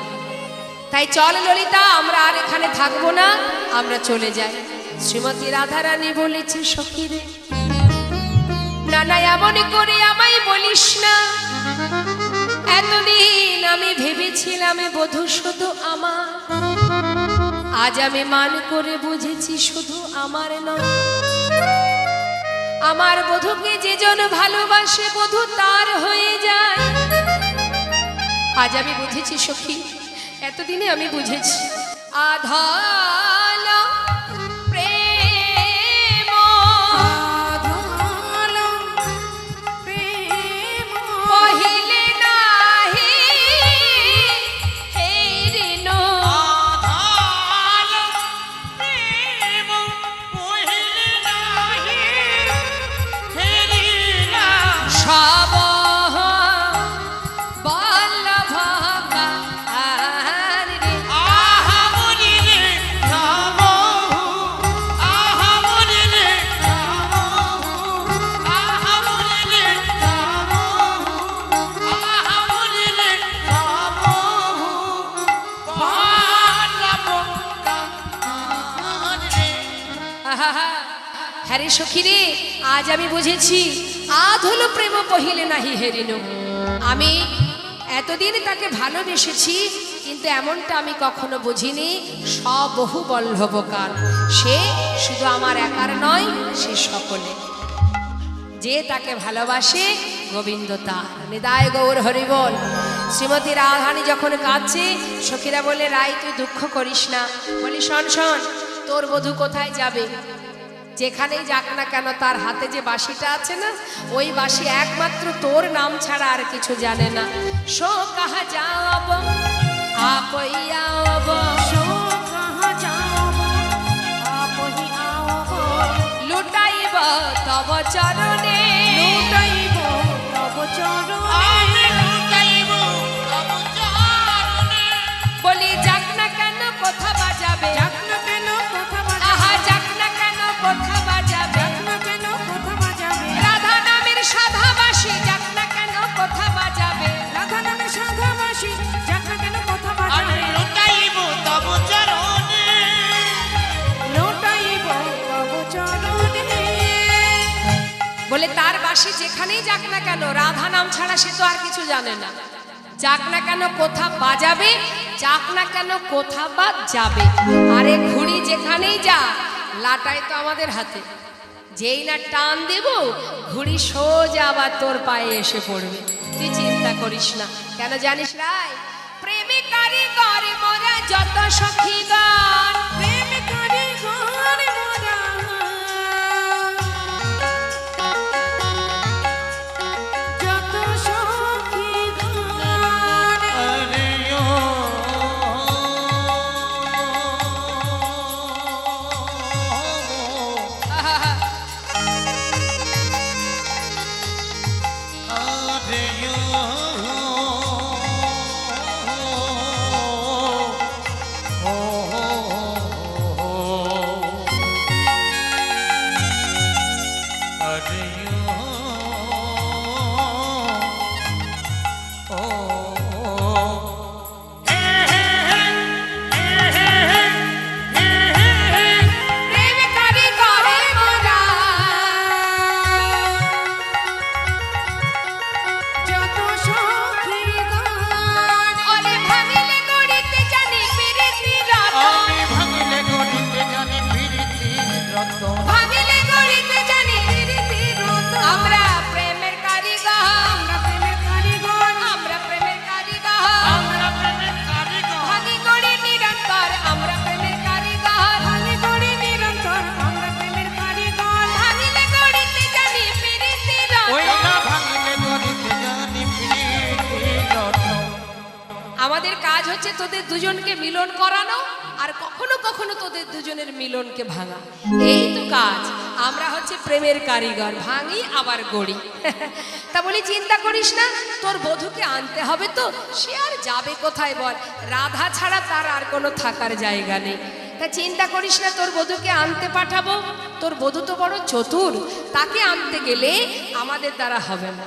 তাই চল ললিতা, আমরা আর এখানে থাকবো না, আমরা চলে যাই। শ্রীমতী রাধারানী বলেছে, সখীরে না না, এমন করে আমায় বলিস না। এতদিন আমি ভেবেছিলাম বধূ শুধু আমার, আজ আমি মান করে বুঝেছি শুধু আমার নয়। আমার বধূকে যে জন ভালোবাসে, বধূ তার হয়ে যায়। আজ আমি বুঝেছি সখী, এতদিনে আমি বুঝেছি। আধাল প্রেম পহিলে নাহি হেরিন, আধাল প্রেম পহিলে নাহি হেরিলা, হ্যাঁ রে সখী রে, আজ আমি বুঝেছি আধ হলো প্রেম পহিলে নাহি হেরিনো। আমি এতদিন তাকে ভালোবেসেছি, কিন্তু এমনটা আমি কখনো বুঝিনি। সবহু বল্লভকার, সে শুধু আমার একার নয়, সে সকলে। যে তাকে ভালোবাসে গোবিন্দ তার। নিদায় গৌর হরিবল। শ্রীমতী রাধারানী যখন কাঁদছে, সখীরা বলে, রাই তুই দুঃখ করিস না। বলি, শোন শোন, তোর বধূ কোথায় যাবে? যেখানেই যাক না কেন, তার হাতে যে বাঁশিটা আছে না, ওই বাঁশি একমাত্র তোর নাম ছাড়া আর কিছু জানে না। শো কাহা যাব आप ही आओ, सो कहाँ जाओ आप ही आओ, लुटाइब तब चरणे, लुटाइब तब चरणे, বলি যাক না কেন কোথা বাজাবে, যাক না কেন কথা বাজাবে, আহা যাক না কেন কোথা বাজাবে, যাক না কেন কথা বাজাবে, রাধা নামের সাধাবাসী যাক না কেন কোথা বাজাবে, রাধা নামে সাধাবাসী যাক না কেন কথা বাজাবে, লুটাইব তব চরণে। লুটাইব তব চরণে। বলে তার বাসী যেখানেই যাক না কেন, রাধা নাম ছাড়া সে তো আর কিছু জানে না। যাক না কেন কোথা বাজাবে, যাক না কেন কোথা বা যাবে। আরে ঘুড়ি যেখানেই যা, লাটাই তো আমাদের হাতে। যেই না টান দেব, ঘুড়ি সোজা আবার তোর পায়ে এসে পড়বে। তুই চিন্তা করিস না। কেন জানিস রাই? প্রেমিকারি করে মোরা যত সখীগণ, প্রেম করি গণ মোরা, যত সখীগণ, আরে ও আরে প্রেমিকারি করে মোরা, যত সখীগণ, ওরে ভাঙিলে গড়িতে জানি পিরিতি রতন, আমি ভাঙিলে গড়িতে জানি প্রীতির রতন। ভাঙিলে গড়িতে জানি পিরিতি রতন। আমরা প্রেমের কারিগর, আমরা প্রেমের কারিগণ, আমরা প্রেমের কারিগর, আমরা প্রেমের কারিগর। ভাঙি গড়ি নিরন্তর, আমরা প্রেমের কারিগর, ভাঙি গড়ি নিরন্তর, আমরা প্রেমের কারিগণ, ভাঙিলে গড়িতে জানি পিরিতি ওই রতন। না ভাঙিলে গড়িতে জানি প্রীতির রতন। আমাদের কাজ হচ্ছে তোদের দুজনকে মিলন করানো, আর কখনো কখনো তোদের দুজনের মিলনকে ভাঙা। এই তো কাজ। আমরা হচ্ছে প্রেমের কারিগর, ভাঙি আবার গড়ি। তা বলি, চিন্তা করিস না, তোর বধূকে আনতে হবে তো। সে আর যাবে কোথায় বল? রাধা ছাড়া তার আর কোনো থাকার জায়গা নেই। তা চিন্তা করিস না, তোর বধূকে আনতে পাঠাবো। তোর বধূ তো বড় চতুর, তাকে আনতে গেলে আমাদের দ্বারা হবে না।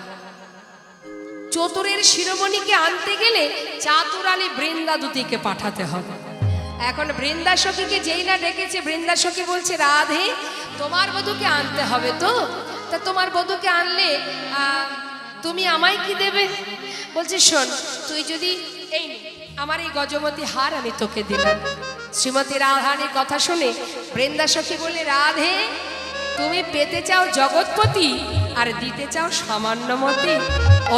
চতুরের শিরোমণিকে আনতে গেলে চাতুরালী বৃন্দাদুতিকে পাঠাতে হবে। এখন বৃন্দা সখীকে যেই না ডেকেছে, বৃন্দা সখী বলছে, রাধে তোমার বধূকে আনতে হবে তো। তা তোমার বধূকে আনলে তুমি আমায় কি দেবে? বলছে, শোন, তুই যদি এই নে, আমার এই গজমতি হার আমি তোকে দিলাম। শ্রীমতী রাধারানীর কথা শুনে বৃন্দা সখী বলে, রাধে তুমি পেতে চাও জগৎপতি, আর দিতে চাও সামান্য মতি।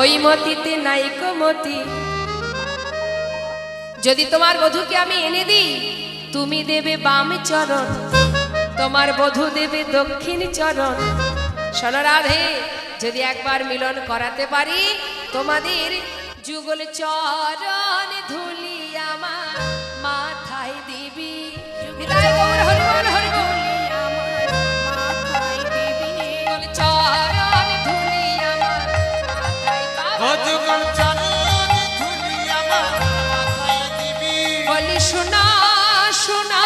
ওই মতিতে নাইকো মতি। যদি তোমার বধূকে আমি এনে দিই, তুমি দেবে বাম চরণ, তোমার বধূ দেবে দক্ষিণ চরণ। শোনো রাধে, যদি একবার মিলন করাতে পারি, তোমাদের যুগল চরণ ধুলি আমার মাথায় দিবি। হৃদয় গৌর হরিবল হরিবল। আমার মাথায় দিবি, যুগল চরণ ধুলি আমার মাথায় ও দিবি। যুগল চরণ ধুলি আমার মাথায় দিবি। বলি, শোনা শোনা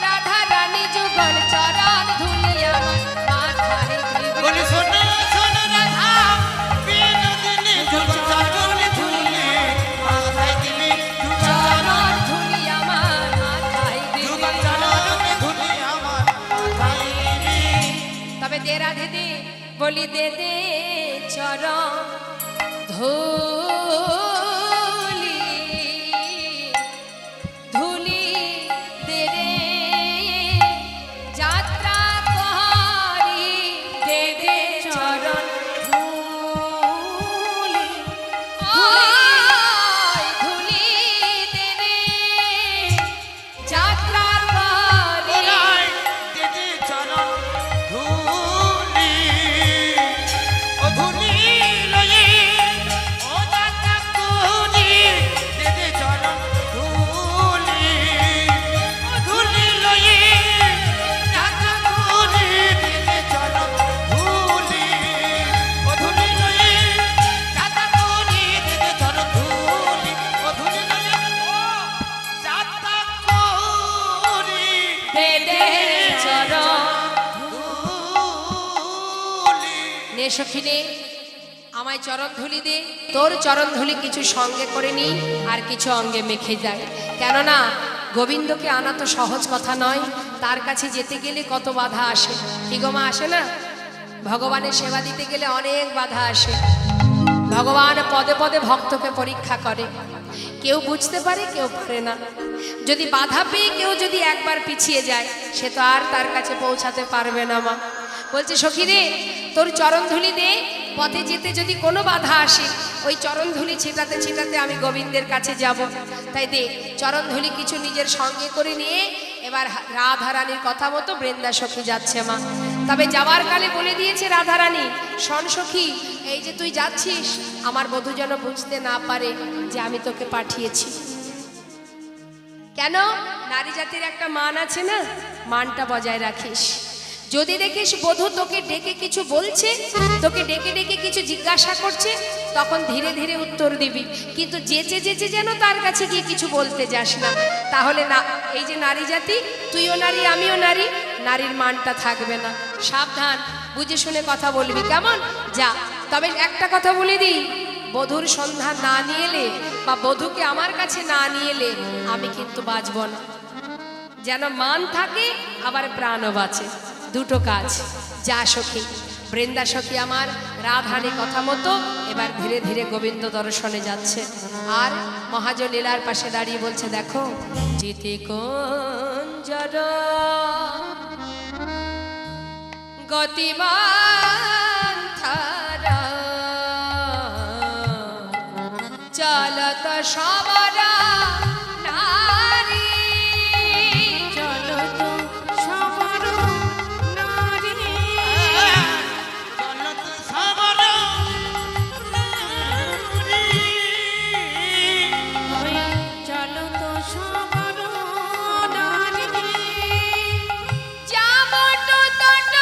রাধা রানী, যুগল চরণ ধুলি আমার মাথায় দিবি। বলি শোনো শোনো রাধা, বিনোদিনী যুগল চরণ ধুলি মাথায় দিবি। চরণ ধুলি আমার মাথায় দিবি। যুগল চরণ দে রাধে দে বলি দে দে চরণ ধুলি ধুলি দে রে যাত্রা করি দে দে চরণ ধুলি ওই ধুলি দে রে যাত্রা করি ওরাই দিদি চরণ ধুলি ও ধুলি লয়ে ও দাতা কুনি দিদি চরণ ধুলি ও ধুলি লয়ে দাতা কুনি দিদি চরণ ধুলি ও ধুলি লয়ে দাতা কুনি দিদি চরণ ধুলি ও ধুলি লয়ে ও দাতা কুনি দে দে চরণ ধুলি নে সখী নে আমায় চরণ ধুলি দে তোর চরণ ধুলি কিছু সঙ্গে করে নি আর কিছু অঙ্গে মেখে যায় কেননা গোবিন্দকে আনা তো সহজ কথা নয় তার কাছে যেতে গেলে কত বাধা আসে কি গো মা আসে না ভগবানের সেবা দিতে গেলে অনেক বাধা আসে ভগবান পদে পদে ভক্তকে পরীক্ষা করে কেউ বুঝতে পারে কেউ পারে না যদি বাধা পেয়ে কেউ যদি একবার পিছিয়ে যায় সে তো আর তার কাছে পৌঁছাতে পারবে না মা বলছে সখী রে তোর চরণধুলি দে পথে যেতে যদি কোনো বাধা আসে ওই চরণধুলি ছিটাতে ছিটাতে আমি গোবিন্দের কাছে যাব তাই দে চরণধুলি কিছু নিজের সঙ্গে করে নিয়ে এবার রাধারানীর কথা মতো বৃন্দা সখী যাচ্ছে মা তবে যাওয়ার কালে বলে দিয়েছে রাধারানী শোন সখী এই যে তুই যাচ্ছিস আমার বধূ যেন বুঝতে না পারে যে আমি তোকে পাঠিয়েছি কেন নারী জাতির একটা মান আছে না মানটা বজায় রাখিস যদি দেখিস বধূ তোকে ডেকে কিছু বলছে তোকে ডেকে ডেকে কিছু জিজ্ঞাসা করছে তখন ধীরে ধীরে উত্তর দিবি কিন্তু যেচে যেচে যেন তার কাছে গিয়ে কিছু বলতে যাস না তাহলে না এই যে নারী জাতি তুইও নারী আমিও নারী নারীর মানটা থাকবে না সাবধান বুঝে শুনে কথা বলবি কেমন যা তবে একটা কথা বলে দিই বধূর সন্ধান না নিয়ে এলে বা বধূকে আমার কাছে না নিয়ে এলে আমি কিন্তু বাঁচব না যেন মান থাকে আবার প্রাণও বাঁচে দুটো কাজ যা সখী বৃন্দা সখী আমার রাধারী কথা মতো এবার ধীরে ধীরে গোবিন্দ দর্শনে যাচ্ছে আর মহাজন লীলার পাশে দাঁড়িয়ে বলছে দেখো জিতে কুঞ্জর গতিমান ধারা চলত সবরা নারী চলো তো সবার নারী চলত সবর ওই চলো তো সবার নারী যাবট তট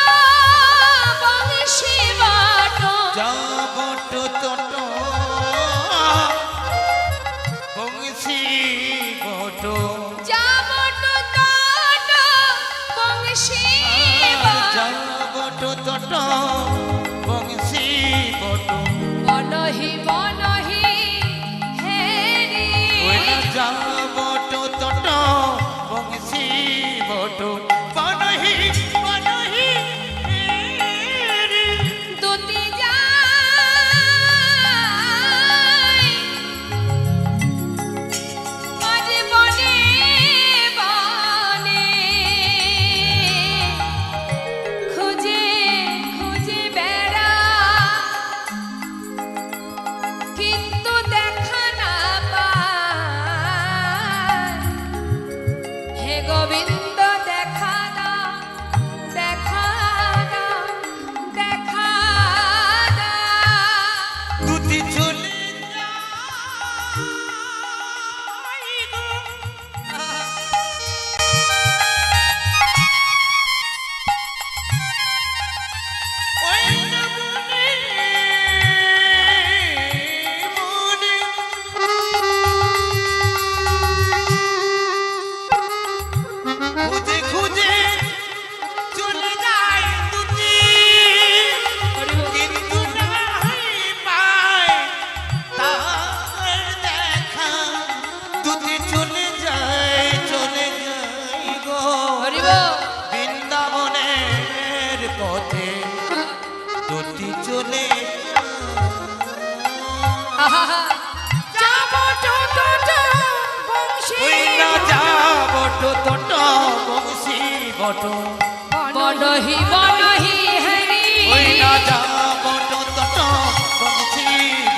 বংশী বাট যাবট তট বংশী বট যাবট তট বংশী বাট যাবট তট বংশী বট বনহি বনহি হেরি ওই না যাবট তট বংশী বট বনহি বনহি দুটি যায় মাঝে বনে বনে খুঁজে খুঁজে বেড়া কিন্তু দেখা না পায় হে গোবিন্দ দেখা দাও দেখা দাও দেখা দাও দুটি চলে যায় গো। ওই না মনে মনে খুঁজে খুঁজে চলে যায় দুটি কিন্তু নাই পায় তার দেখা দুটি চলে যায় গো হরিব বৃন্দাবনের পথে যদি চলে আহা, যাবো টোটো বংশী ওই না যাব টোট বংশী বট বনহি বনহি হরি ওই না যাব টোট বংশী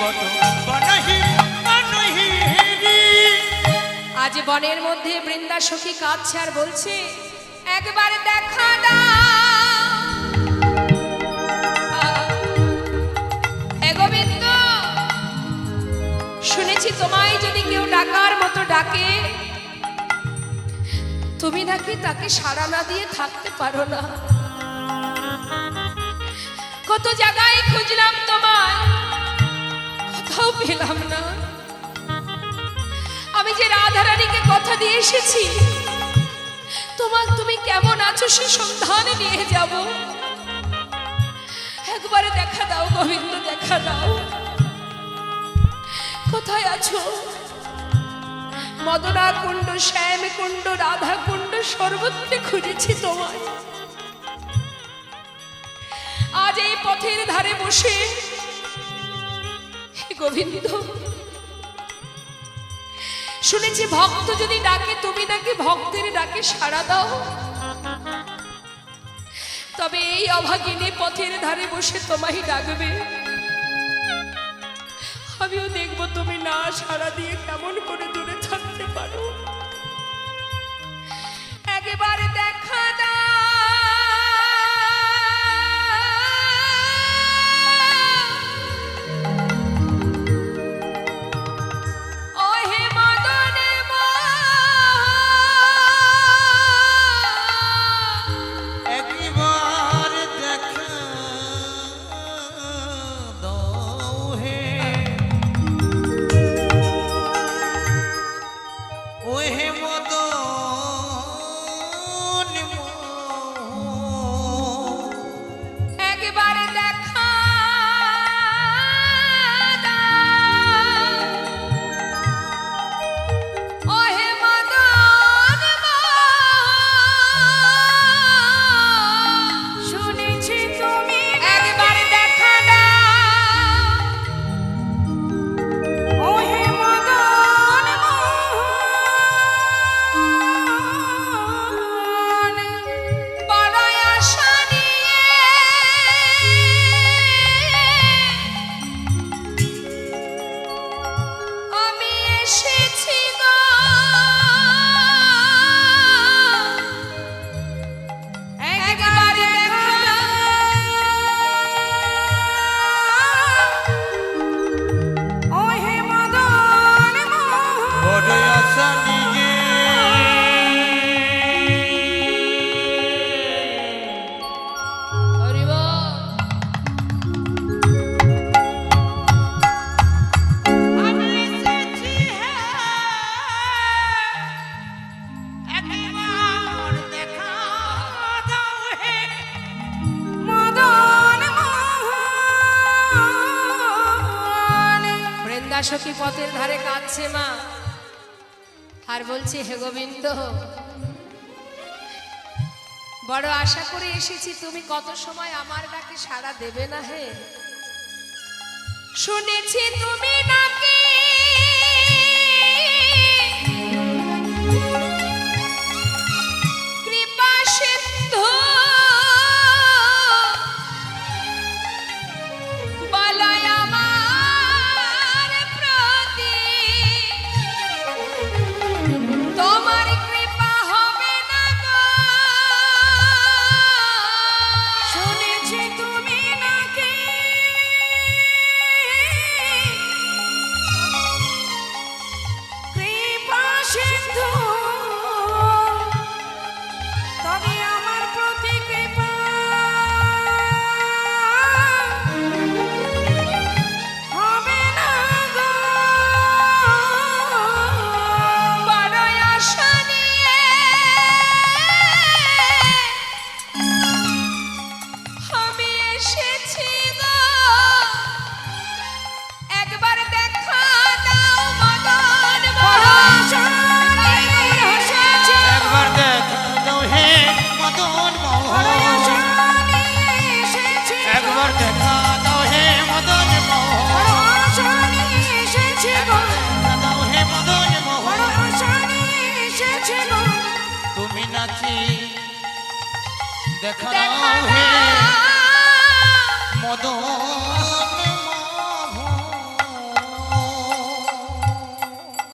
বট বনহি বনহি হেরি আজ বনের মধ্যে বৃন্দা সখী কাঁদছে আর বলছে একবার দেখা দাও এ গোবিন্দ, শুনেছি তোমায় যদি কেউ ডাকার মতো ডাকে তুমি নাকি তাকে সাড়া না দিয়ে থাকতে পারো না। কত জায়গায় খুঁজলাম তোমায়, কোথাও পেলাম না। আমি যে রাধারানীকে কথা দিয়ে এসেছি তুমি কেমন আছো সে সন্ধানে নিয়ে যাব। একবারে দেখা দাও গোবিন্দ, দেখা দাও, কোথায় আছো? মদনা কুণ্ড, শ্যাম কুণ্ড, রাধা কুণ্ড সর্বত্রে খুঁজেছি তোমায়। আজ এই পথের ধারে বসে হে গোবিন্দ, শুনেছি ভক্ত যদি ডাকে তুমি নাকি ভক্তের ডাকে সাড়া দাও। তবে এই অভাগিনী পথের ধারে বসে তোমায় ডাকবে, আমিও দেখবো তুমি না সাড়া দিয়ে কেমন করে দূরে থাকতে পারো। একেবারে দেখা দাও ও হে মদনে একবার দেখা দাও হে ও হে মদন একবারে দেখা দাও ও হে মদন শুনেছি তুমি একবারে দেখা দাও ও হে মদন মোহন বড় আশা নিয়ে আমি এসেছি গো, একবারে দেখা ও হে মদন মোহন বড় আশা নিয়ে হরি বল। আমি এসেছি একবার দেখা দাও হে মদন মোহন বৃন্দা সখী পথের ধারে কাঁদছে মা, আর বলছে হে গোবিন্দ, বড় আশা করে এসেছি, তুমি কত সময় আমার ডাকে সাড়া দেবে না হে। শুনেছি তুমি নাকি কৃপা সিন্ধু, বলয় আমার প্রতি তোমার কৃপা হবে না গো। শুনেছি তুমি নাকি কৃপা সিন্ধু তবে আমার প্রতি কৃপা হবে না গো বড় আশা নিয়ে আমি এসেছি গো, একবার দেখা দাও মদন মোহন। একবার দেখা দাও হে মদন মোহন একবার দেখা দেখা দেখা হে দাও। মদন